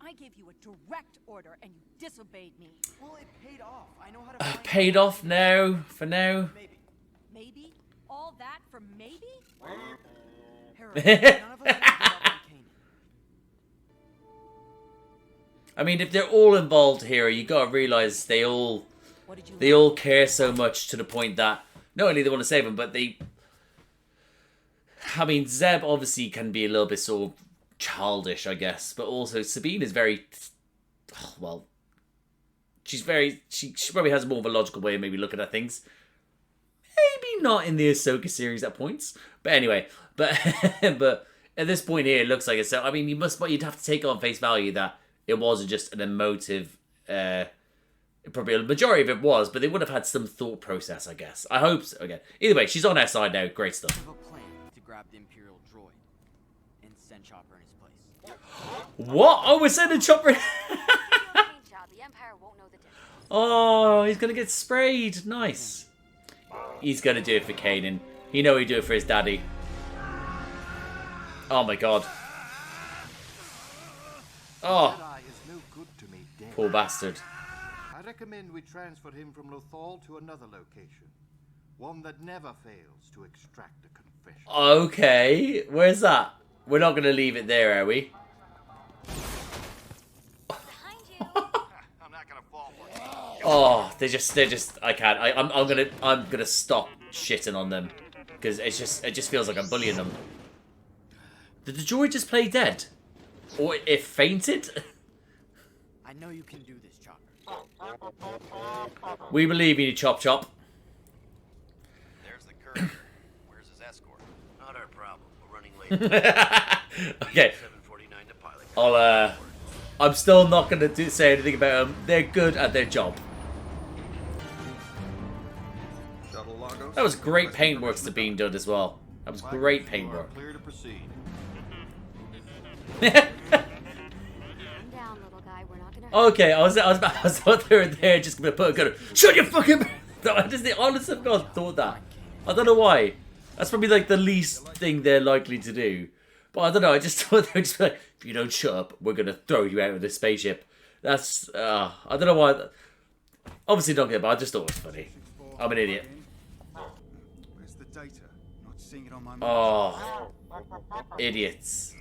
I gave you a direct order and you disobeyed me. Well, it paid off. I know how to find Paid off now, for now. Maybe. Maybe? All that for maybe? Hera, none of us have given up on Kanan. I mean, if they're all involved here, you gotta realize they all What did you they all care so much to the point that not only they want to save him, but they... I mean, Zeb obviously can be a little bit sort of childish, I guess, but also Sabine is very... Well, she's very... She probably has more of a logical way of maybe looking at things. Maybe not in the Ahsoka series at points. But anyway, but at this point here, it looks like it's... I mean, you'd have to take on face value that it wasn't just an emotive... probably a majority of it was, but they would have had some thought process, I guess. I hope so. Again, either way, she's on our side now. Great stuff. I have a plan to grab the Imperial droid and send Chopper in his place. What? Oh, we're sending Chopper... Paint job. The Empire won't know the difference. Oh, he's gonna get sprayed. Nice. He's gonna do it for Kanan. You know he'd do it for his daddy. Oh my god. Oh, Jedi is no good to me dead. poor bastard. I recommend we transfer him from Lothal to another location. One that never fails to extract a confession. Okay, where's that? We're not gonna leave it there, are we? Behind you. I'm not gonna fall for it. Oh, they're just. I can't. I'm gonna stop shitting on them. Because it just feels like I'm bullying them. Did the droid just play dead? Or it fainted? I know you can do this, Chopper. We believe in you, Chop Chop. There's the courier. Where's his escort? Not our problem. We're running late. Okay. 7:49 to pilot. I'm still not going to say anything about them. They're good at their job. That was great paintwork that's being done as well. That was great paintwork. Clear to proceed. Calm down, little guy. We're not gonna. Okay, I thought they were there just going to put a gun. Shut your fucking mouth! I just honestly God thought that. I don't know why. That's probably like the least thing they're likely to do. But I don't know. I just thought they would just be like, if you don't shut up, we're gonna throw you out of this spaceship. That's I don't know why. Obviously don't get it, but I just thought it was funny. I'm an idiot. Where's the data? Not seeing it on my Oh, idiots.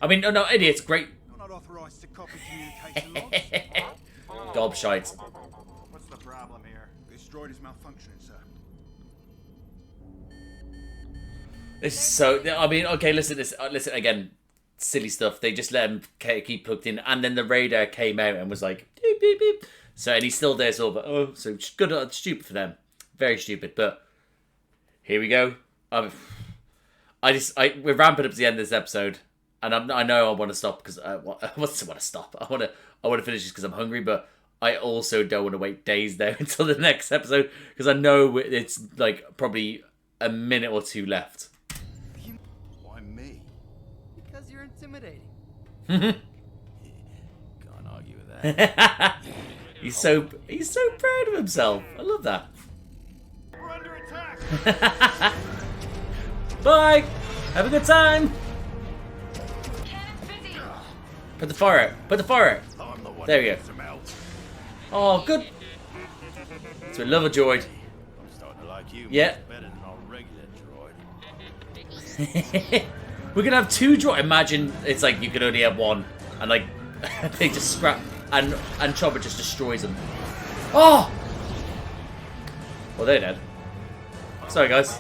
I mean, no, idiots. Great. You're not authorized to copy communication logs. Gobshite. What's the problem here? This droid is malfunctioning, sir. This is so. I mean, okay. Listen again. Silly stuff. They just let him keep plugged in, and then the radar came out and was like, beep, beep, beep. So, and he's still there. So, but so good. Stupid for them. Very stupid. But here we go. We're ramping up to the end of this episode, and I know I want to stop because I want to stop. I want to finish this because I'm hungry, but I also don't want to wait days there until the next episode because I know it's like probably a minute or two left. Why me? Because you're intimidating. Can't argue with that. He's so proud of himself. I love that. We're under attack. Bye. Have a good time. Cannon's busy. Put the fire out. Put the fire out. I'm the one There we go. who some else. Oh, good. So we love a droid. I'm starting to like you Yeah. much better than our regular droid. We're gonna have two droids. Imagine it's like you can only have one, and like they just scrap, and Chopper just destroys them. Oh! Well, they're dead. Sorry, guys.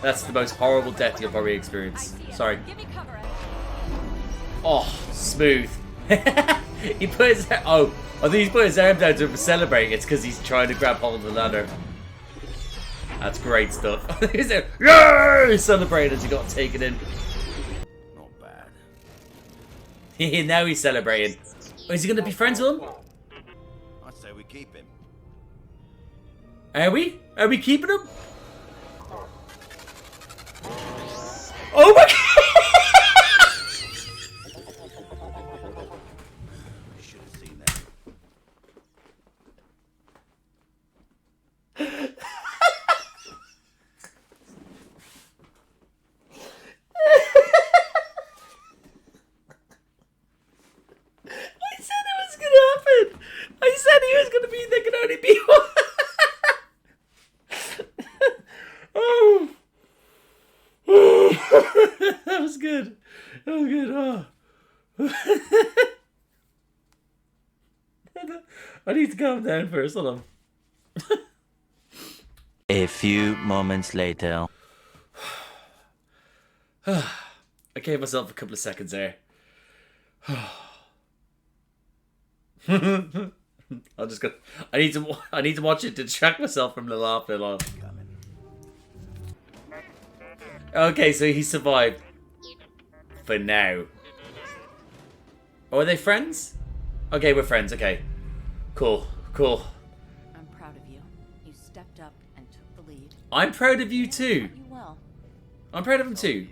That's the most horrible death you'll probably experience. Sorry. Give me cover. Oh, smooth. He put his I think he's put his arm down to celebrate. It's because he's trying to grab hold of the ladder. That's great stuff. He's there, yay! Celebrating as he got taken in. Not bad. Now he's celebrating. Oh, is he going to be friends with him? I'd say we keep him. Are we? Are we keeping him? Oh my god! You should have seen that. I said it was going to happen. I said he was going to be. There can only be one. Oh. That was good. That was good. Oh. I need to calm down first. Hold on. A few moments later. I gave myself a couple of seconds there. I'll just go. I need to watch it to distract myself from the laughter. Okay, so he survived. For now. Oh, are they friends? Okay, we're friends. Okay. Cool. Cool. I'm proud of you. You stepped up and took the lead. I'm proud of you too. You well. I'm proud of him too.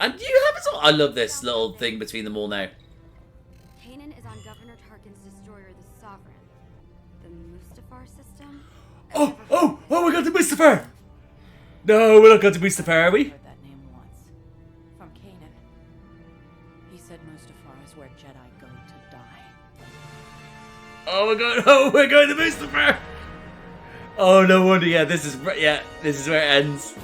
And you have it all. I love this little thing between them all now. Kanan is on Governor Tarkin's destroyer, the Sovereign. The Mustafar system? Oh, we got to Mustafar! No, we're not going to Mustafar, are we? Heard that name once. From Kanan. He said Mustafar is where Jedi go to die. Oh my god, oh, we're going to Mustafar! Oh, no wonder, this is where it ends.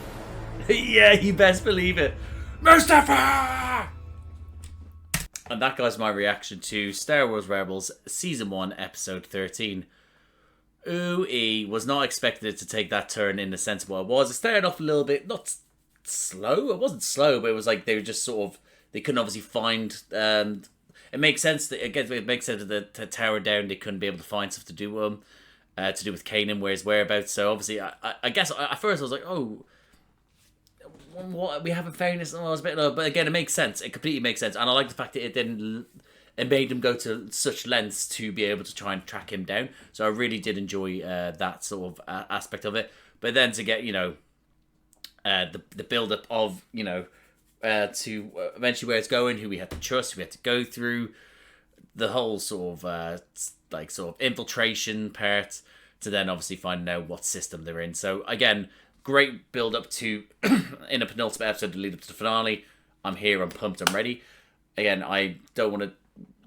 Yeah, you best believe it. Mustafar! And that guys my reaction to Star Wars Rebels Season 1, Episode 13. Ooh-ee, was not expecting it to take that turn in the sense of what it was. It started off a little bit, not slow. It wasn't slow, but it was like they were just sort of, they couldn't obviously find. It makes sense that again, it makes sense that the tower down, they couldn't be able to find stuff to do with Kanan, where his whereabouts. So obviously, I guess at first I was like, oh, what, we haven't found this. Oh, I was a bit low, but again, it makes sense. It completely makes sense, and I like the fact that it didn't. It made them go to such lengths to be able to try and track him down. So I really did enjoy that sort of aspect of it. But then to get, the build up of, to eventually where it's going, who we had to trust, who we had to go through, the whole sort of infiltration part, to then obviously finding out what system they're in. So again, great build up to in a penultimate episode to lead up to the finale. I'm here, I'm pumped, I'm ready. Again, I don't want to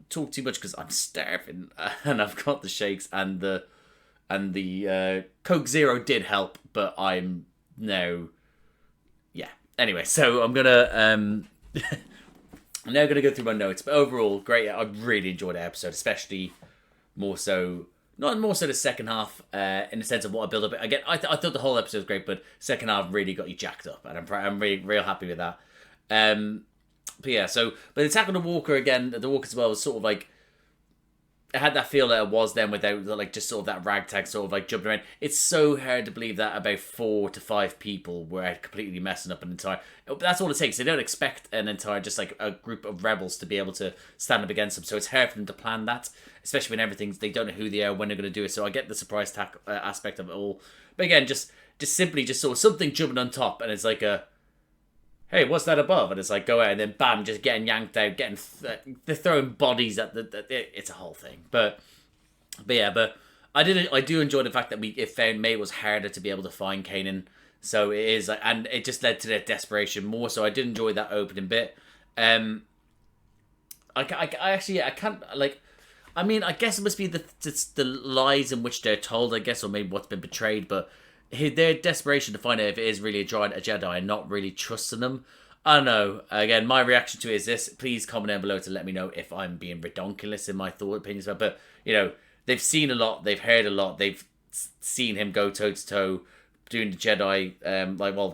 talk too much because I'm starving and I've got the shakes and the Coke Zero did help, but I'm now, yeah. Anyway, so I'm gonna I'm now gonna go through my notes, but overall, great. I really enjoyed the episode, especially not more so the second half, in the sense of what I built up. Again, I thought the whole episode was great, but second half really got you jacked up, and I'm really real happy with that. But yeah, but the attack on the Walker again, the Walker as well was sort of like, I had that feel that it was then without like just sort of that ragtag sort of like jumping around. It's so hard to believe that about 4 to 5 people were completely messing up an entire. That's all it takes. They don't expect an entire just like a group of rebels to be able to stand up against them. So it's hard for them to plan that, especially when they don't know who they are, when they're going to do it. So I get the surprise attack aspect of it all. But again, just simply just sort of something jumping on top, and it's like hey, what's that above? And it's like, go out, and then bam, just getting yanked out, they're throwing bodies at it's a whole thing. But I do enjoy the fact that it found May was harder to be able to find Kanan. So it is, and it just led to their desperation more. So I did enjoy that opening bit. I can't, like, I mean, I guess it must be the lies in which they're told, I guess, or maybe what's been betrayed, but their desperation to find out if it is really a droid, a Jedi, and not really trusting them. I don't know. Again, my reaction to it is this. Please comment down below to let me know if I'm being redonkulous in my opinions. But, they've seen a lot. They've heard a lot. They've seen him go toe-to-toe doing the Jedi,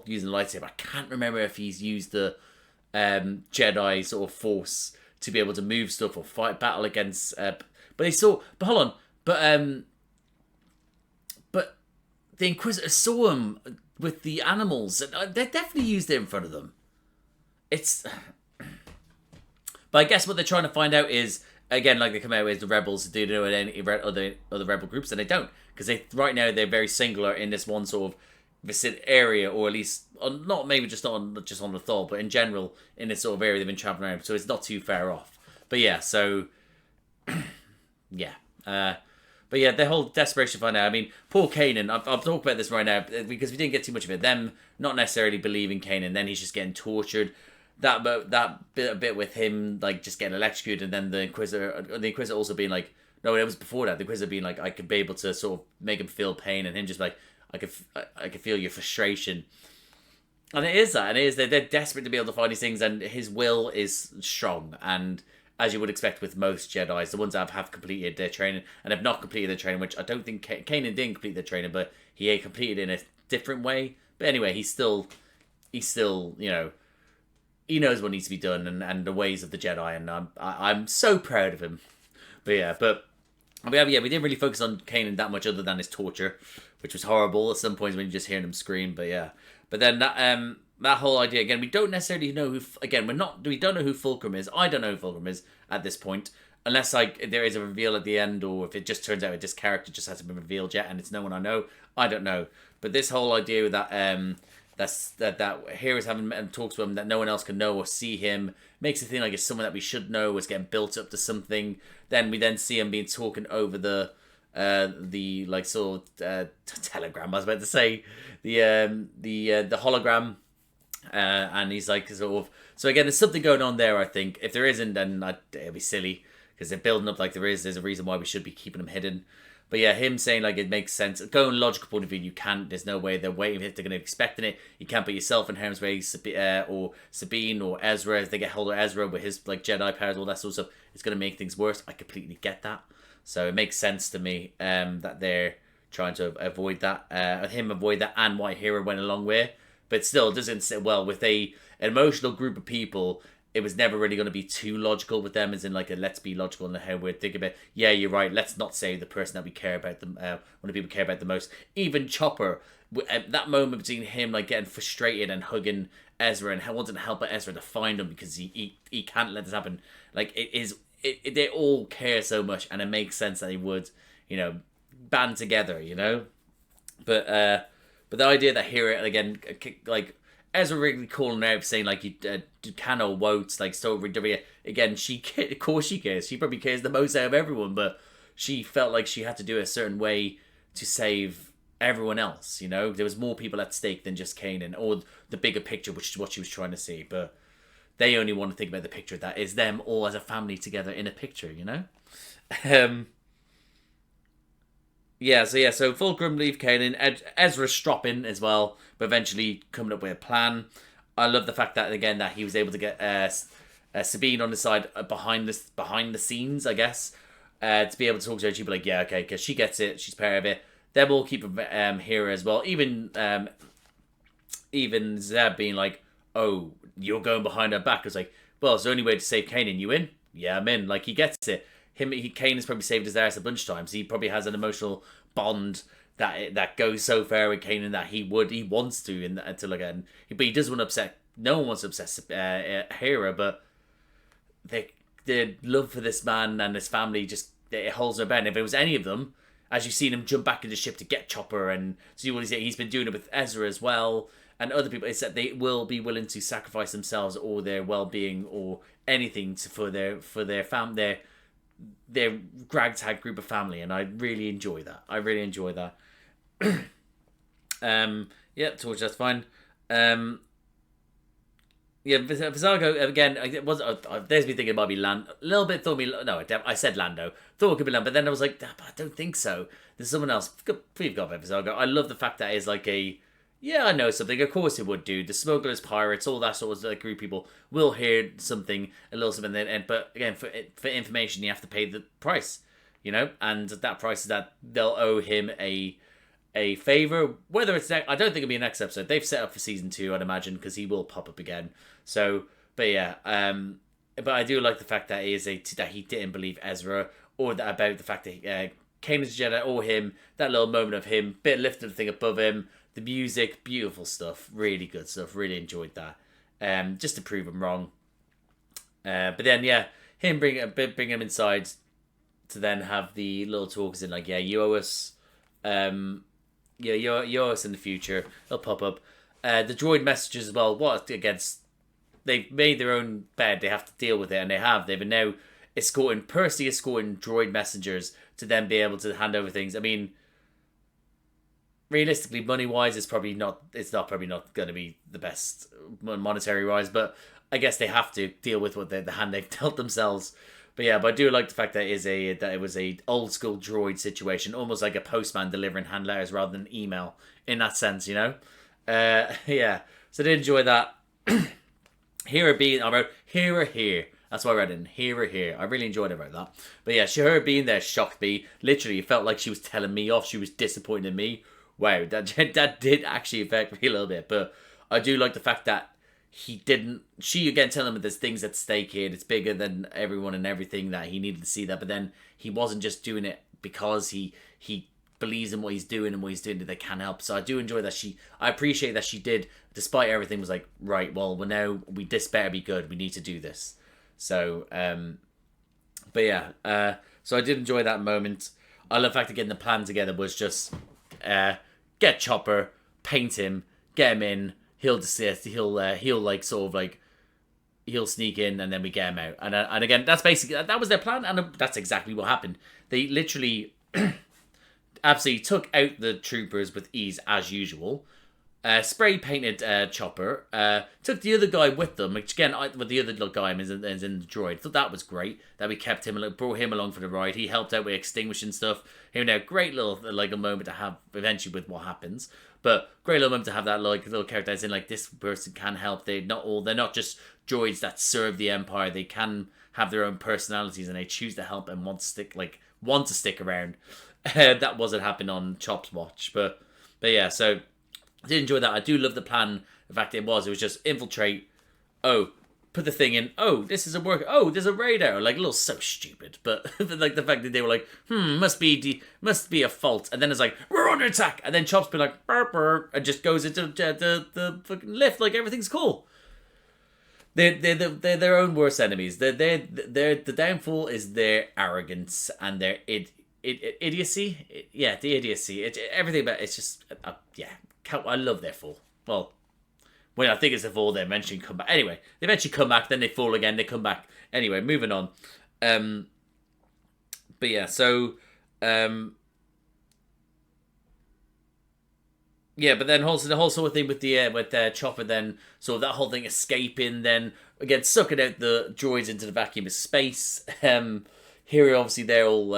using the lightsaber. I can't remember if he's used the Jedi sort of force to be able to move stuff or fight battle against... but hold on. But the Inquisitor saw him with the animals. They definitely used it in front of them. But I guess what they're trying to find out is, again, like they come out with the rebels, do they know any other rebel groups? And they don't. Because right now they're very singular in this one sort of vicinity area, or at least, not on the Thal, but in general, in this sort of area they've been traveling around. So it's not too far off. But yeah, so... yeah. But yeah, the whole desperation to find out. I mean, poor Kanan, I'll talk about this right now, because we didn't get too much of it. Them not necessarily believing Kanan, then he's just getting tortured. That bit with him, like, just getting electrocuted, and then the Inquisitor also being like, no, it was before that. The Inquisitor being like, I could be able to sort of make him feel pain, and him just like, I could feel your frustration. And it is that, and it is, they're desperate to be able to find these things, and his will is strong, and... as you would expect with most Jedis, the ones that have completed their training and have not completed their training, which I don't think Kanan didn't complete their training, but he completed in a different way. But anyway, he's still, he knows what needs to be done and the ways of the Jedi, and I'm so proud of him. But we didn't really focus on Kanan that much other than his torture, which was horrible at some points when you're just hearing him scream. But then that whole idea, again, we don't necessarily know who... Again, we don't know who Fulcrum is. I don't know who Fulcrum is at this point. Unless, there is a reveal at the end, or if it just turns out this character just hasn't been revealed yet, and it's no one I know. I don't know. But this whole idea that that Heroes haven't talks with him, that no one else can know or see him, makes it seem like it's someone that we should know, is getting built up to something. Then we see him being talking over the telegram, I was about to say. The hologram. And he's like sort of... So again, there's something going on there, I think. If there isn't, then it'll be silly. Because they're building up like there is. There's a reason why we should be keeping him hidden. But yeah, him saying like it makes sense. Going logical point of view, you can't. There's no way they're waiting if they're going to be expecting it. You can't put yourself in harm's way, or Sabine or Ezra. If they get hold of Ezra with his like Jedi powers, all that sort of stuff, it's going to make things worse. I completely get that. So it makes sense to me that they're trying to avoid that. Avoid that, and why Hera went along with. but still it doesn't sit well with an emotional group of people. It was never really going to be too logical with them, as in like a let's be logical in how we're thinking about. Yeah, you're right. Let's not save the person that we care about, one of the people care about the most. Even Chopper, that moment between him like getting frustrated and hugging Ezra and wanting to help Ezra to find him because he can't let this happen. Like they all care so much, and it makes sense that they would, band together, But the idea that here again, like. Ezra really calling out, saying like you cannot vote, like so again. Of course she cares. She probably cares the most out of everyone, but she felt like she had to do it a certain way to save everyone else. There was more people at stake than just Kanan, or the bigger picture, which is what she was trying to see. But they only want to think about the picture that is them all as a family together in a picture. So Fulcrum leave Kanan. Ezra stropping as well, but eventually coming up with a plan. I love the fact that, again, that he was able to get Sabine on the side behind the scenes, I guess, to be able to talk to her. She'd be like, yeah, okay, because she gets it. She's part of it. Then we'll keep here as well. Even Zeb being like, oh, you're going behind her back. It's like, well, it's the only way to save Kanan. You in? Yeah, I'm in. Like, he gets it. Kanan's probably saved his ass a bunch of times. He probably has an emotional bond that goes so far with Kanan that he wants to until again. But he doesn't want to upset. No one wants to upset Hera, but the love for this man and his family just it holds her back. If it was any of them, as you've seen him jump back into the ship to get Chopper, and see what he's been doing it with Ezra as well, and other people, it's that they will be willing to sacrifice themselves or their well-being or anything for their family. Their ragtag group of family, and I really enjoy that. Torch, that's fine. Vizago again. It was. There's me thinking it might be Land. A little bit thought me. No, I said Lando. Thought it could be Lando, but then I was like, I don't think so. There's someone else. We've got Vizago. I love the fact that it's like a. Yeah, I know something. Of course it would do. The smugglers, pirates, all that sort of like group of people will hear something, a little something. But again, for information, you have to pay the price, and that price is that they'll owe him a favor. Whether it's I don't think it'll be a next episode. They've set up for season 2, I'd imagine, because he will pop up again. So, but yeah, but I do like the fact that that he didn't believe Ezra, or about the fact that Kanan's a Jedi, or him. That little moment of him, bit lifted the thing above him. The music, beautiful stuff, really good stuff. Really enjoyed that. Just to prove him wrong. But then, yeah, him bring him inside to then have the little talks in like, yeah, you owe us. You owe us in the future. They'll pop up. The droid messages as well. What against? They've made their own bed. They have to deal with it, and they have. They've been now personally escorting droid messengers to then be able to hand over things. I mean. Realistically, money-wise, it's probably not going to be the best monetary-wise, but I guess they have to deal with what the hand they've dealt themselves. But yeah, but I do like the fact that it was a old-school droid situation, almost like a postman delivering hand letters rather than email, in that sense, Yeah, so I did enjoy that. I wrote Hera here. That's why I read it in here. I really enjoyed it about that. But yeah, her being there shocked me. Literally, it felt like she was telling me off. She was disappointed in me. Wow, that did actually affect me a little bit, but I do like the fact that she again telling him there's things at stake here, it's bigger than everyone and everything, that he needed to see that, but then he wasn't just doing it because he believes in what he's doing and what he's doing that they can help. So I do enjoy that I appreciate that she did, despite everything, was like, right, well now this better be good, we need to do this. So, but yeah, so I did enjoy that moment. I love the fact that getting the plan together was just... get Chopper, paint him, get him in. He'll desist. He'll like sort of like he'll sneak in, and then we get him out. And again, that's basically that was their plan, and that's exactly what happened. They literally absolutely took out the troopers with ease as usual. Spray painted Chopper. Took the other guy with them, which again, with the other guy is in the droid. Thought that was great that we kept him, brought him along for the ride. He helped out with extinguishing stuff. Great little like a moment to have eventually with what happens. But great little moment to have that like little character as in like this person can help. They're not just droids that serve the Empire. They can have their own personalities and they choose to help and want to stick around. That wasn't happening on Chop's watch, but yeah. So I did enjoy that. I do love the plan. The fact it was just infiltrate. Oh, put the thing in. Oh, this isn't working. Oh, there's a radar. Like, a little so stupid. But like the fact that they were like, must be a fault. And then it's like, we're under attack. And then Chop's been like, burr, burr, and just goes into the fucking lift like everything's cool. They're their own worst enemies. The downfall is their arrogance and their idiocy. Yeah, the idiocy. Everything about it's just I love their fall. Well, when I think it's a fall, they eventually come back. Anyway, they eventually come back, then they fall again, they come back. Anyway, moving on. But yeah, so yeah, but then also the whole sort of thing with the Chopper, then so that whole thing escaping, then again sucking out the droids into the vacuum of space. Here, obviously, they're all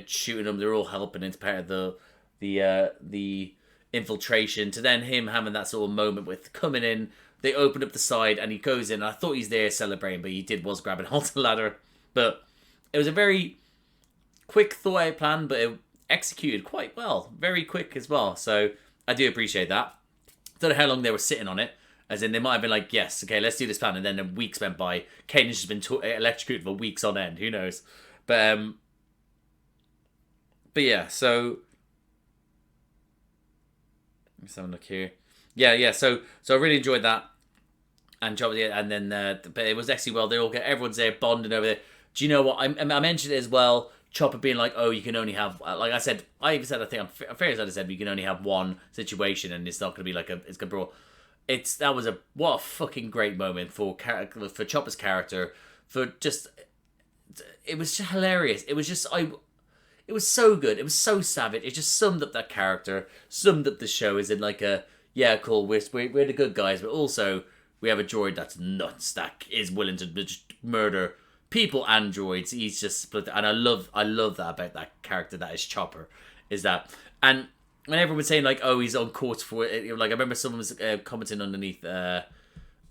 shooting them. They're all helping. It's part of the infiltration. To then him having that sort of moment with coming in. They open up the side and he goes in. I thought he's there celebrating, but he was grabbing hold of the ladder. But it was a very quick, thought-out plan, but it executed quite well. Very quick as well. So I do appreciate that. Don't know how long they were sitting on it. As in, they might have been like, yes, okay, let's do this plan. And then weeks went by. Kanan's just been electrocuted for weeks on end. Who knows? But yeah, so let's have a look here. Yeah. So I really enjoyed that, and then but it was actually everyone's there bonding over there. Do you know what? I mentioned it as well. Chopper being like, oh, you can only have like I said. I even said I think I'm fair as I said you can only have one situation, and it's not going to be like it's going to brawl. What a fucking great moment for Chopper's character, for just. It was just hilarious. It was just it was so good. It was so savage. It just summed up that character, summed up the show as in like cool. We're the good guys, but also we have a droid that's nuts, that is willing to just murder people and droids. He's just split, and I love that about that character that is Chopper, is that. And when everyone was saying like, oh, he's on course for it, like I remember someone was commenting underneath.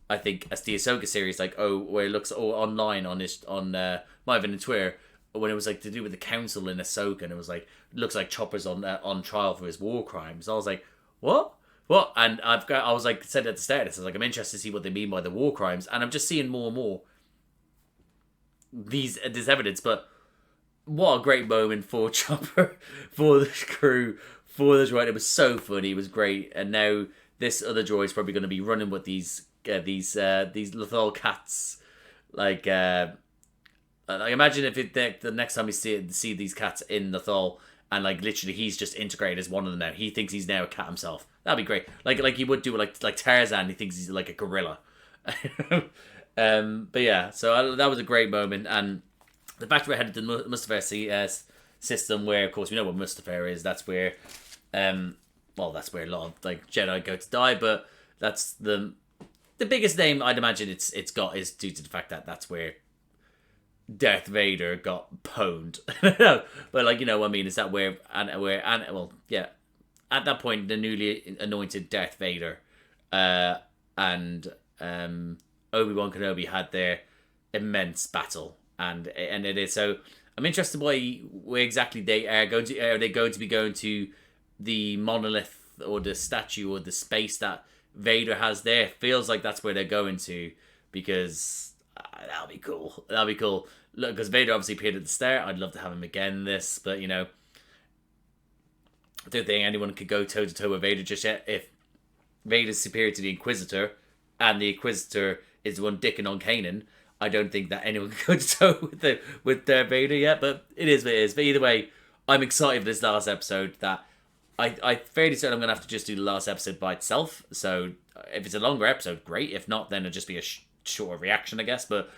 I think as the Ahsoka series, like, oh, where it looks online on might have been in Twitter, when it was like to do with the council in Ahsoka, and it was like looks like Chopper's on trial for his war crimes. I was like, what? And I was like said at the start, I was like, I'm interested to see what they mean by the war crimes, and I'm just seeing more and more this evidence. But what a great moment for Chopper, for the crew, for the droid. It was so funny. It was great, and now this other droid's probably going to be running with these Lothal cats, like imagine if the next time we see these cats in Lothal, and like literally he's just integrated as one of them now. He thinks he's now a cat himself. That'd be great. Like he would do like Tarzan. He thinks he's like a gorilla. But yeah, so that was a great moment, and the fact we're headed to the Mustafar system, where of course we know what Mustafar is. That's where, that's where a lot of like Jedi go to die. But that's the biggest name I'd imagine it's got is due to the fact that that's where Darth Vader got pwned. No, but like, you know what I mean, is that where at that point the newly anointed Darth Vader and Obi-Wan Kenobi had their immense battle, and it is. So I'm interested where exactly they are going to. Are they going to be going to the monolith or the statue or the space that Vader has there? Feels like that's where they're going to, because that'll be cool. Look, because Vader obviously appeared at the start. I'd love to have him again in this, but you know, I don't think anyone could go toe to toe with Vader just yet. If Vader's superior to the Inquisitor, and the Inquisitor is the one dicking on Kanan, I don't think that anyone can go to toe with Vader yet. But it is what it is. But either way, I'm excited for this last episode. That I fairly certain I'm gonna have to just do the last episode by itself. So if it's a longer episode, great. If not, then it'll just be a shorter reaction, I guess. But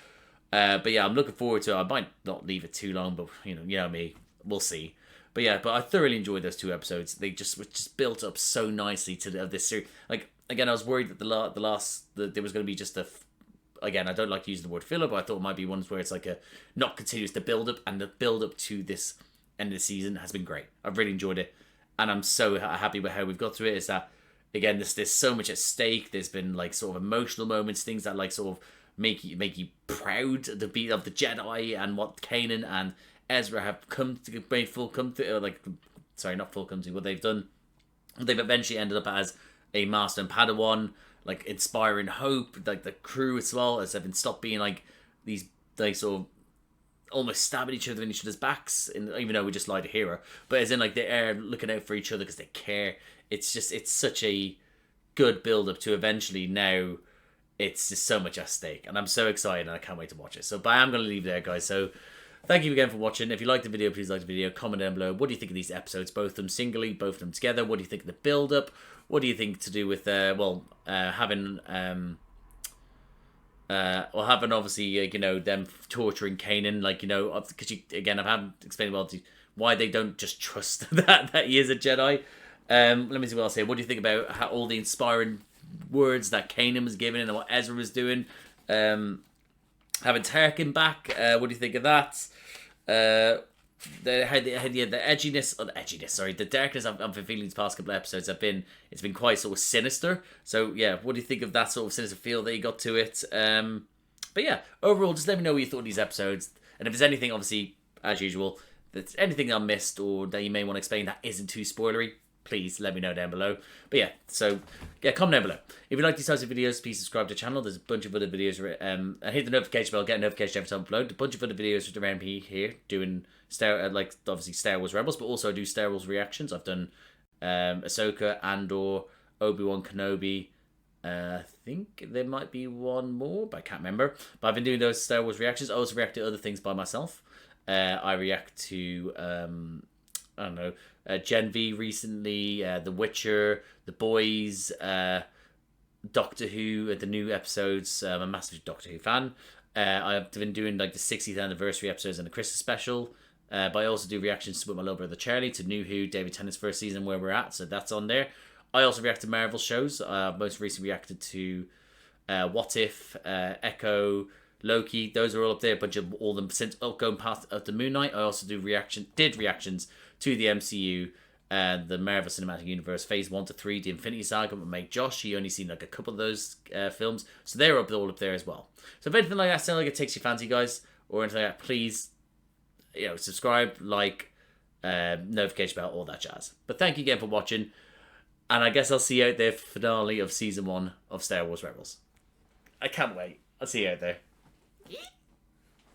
yeah, I'm looking forward to it. I might not leave it too long, but you know me, we'll see. But yeah, but I thoroughly enjoyed those two episodes. They just built up so nicely to this series. Like again, I was worried that there was going to be just again, I don't like using the word filler, but I thought it might be ones where it's like a not continuous. The build up and the build up to this end of the season has been great. I've really enjoyed it, and I'm so happy with how we've got through it. Is that again, there's so much at stake. There's been like sort of emotional moments, things that like sort of make you proud of the beat of the Jedi and what Kanan and Ezra have come to what they've done. What they've eventually ended up as a master and Padawan, like inspiring hope, like the crew as well, as they've been stopped being like these like sort of almost stabbing each other in each other's backs, and even though we just lied to Hera, but as in like they are looking out for each other because they care. It's such a good build up to eventually now. It's just so much at stake, and I'm so excited, and I can't wait to watch it. So, but I'm going to leave it there, guys. So, thank you again for watching. If you liked the video, please like the video. Comment down below. What do you think of these episodes? Both of them singly, both of them together. What do you think of the build-up? What do you think to do with, having obviously, you know, them torturing Kanan, like, you know, because again, I haven't explained well why they don't just trust that he is a Jedi. Let me see what else here. What do you think about how all the inspiring words that Kanan was giving and what Ezra was doing? Having Tarkin back, what do you think of that? The edginess, or the edginess, sorry, the darkness I've been feeling these past couple of episodes it's been quite sort of sinister. So yeah, what do you think of that sort of sinister feel that you got to it? But yeah, overall, just let me know what you thought of these episodes, and if there's anything, obviously, as usual, that's anything I missed or that you may want to explain that isn't too spoilery, please let me know down below. But yeah, so yeah, comment down below. If you like these types of videos, please subscribe to the channel. There's a bunch of other videos, and hit the notification bell, get a notification every time I upload. A bunch of other videos around me here doing like obviously Star Wars Rebels, but also I do Star Wars reactions. I've done Ahsoka, Andor, Obi-Wan Kenobi. I think there might be one more, but I can't remember. But I've been doing those Star Wars reactions. I also react to other things by myself. I react to I don't know, Gen V recently, The Witcher, The Boys, Doctor Who, the new episodes. I'm a massive Doctor Who fan. I've been doing like the 60th anniversary episodes and the Christmas special. But I also do reactions with my little brother Charlie to New Who, David Tennant's first season, where we're at. So that's on there. I also react to Marvel shows. Most recently reacted to What If, Echo, Loki. Those are all up there. A bunch of all them since going past the Moon Knight. I also did reactions to the MCU and the Marvel Cinematic Universe Phase 1 to 3, the Infinity Saga with my mate Josh. He only seen like a couple of those films, so they're all up there as well. So if anything like that sounds like it takes your fancy, guys, or anything like that, please, you know, subscribe, like, notification bell, all that jazz. But thank you again for watching, and I guess I'll see you out there for the finale of Season 1 of Star Wars Rebels. I can't wait. I'll see you out there.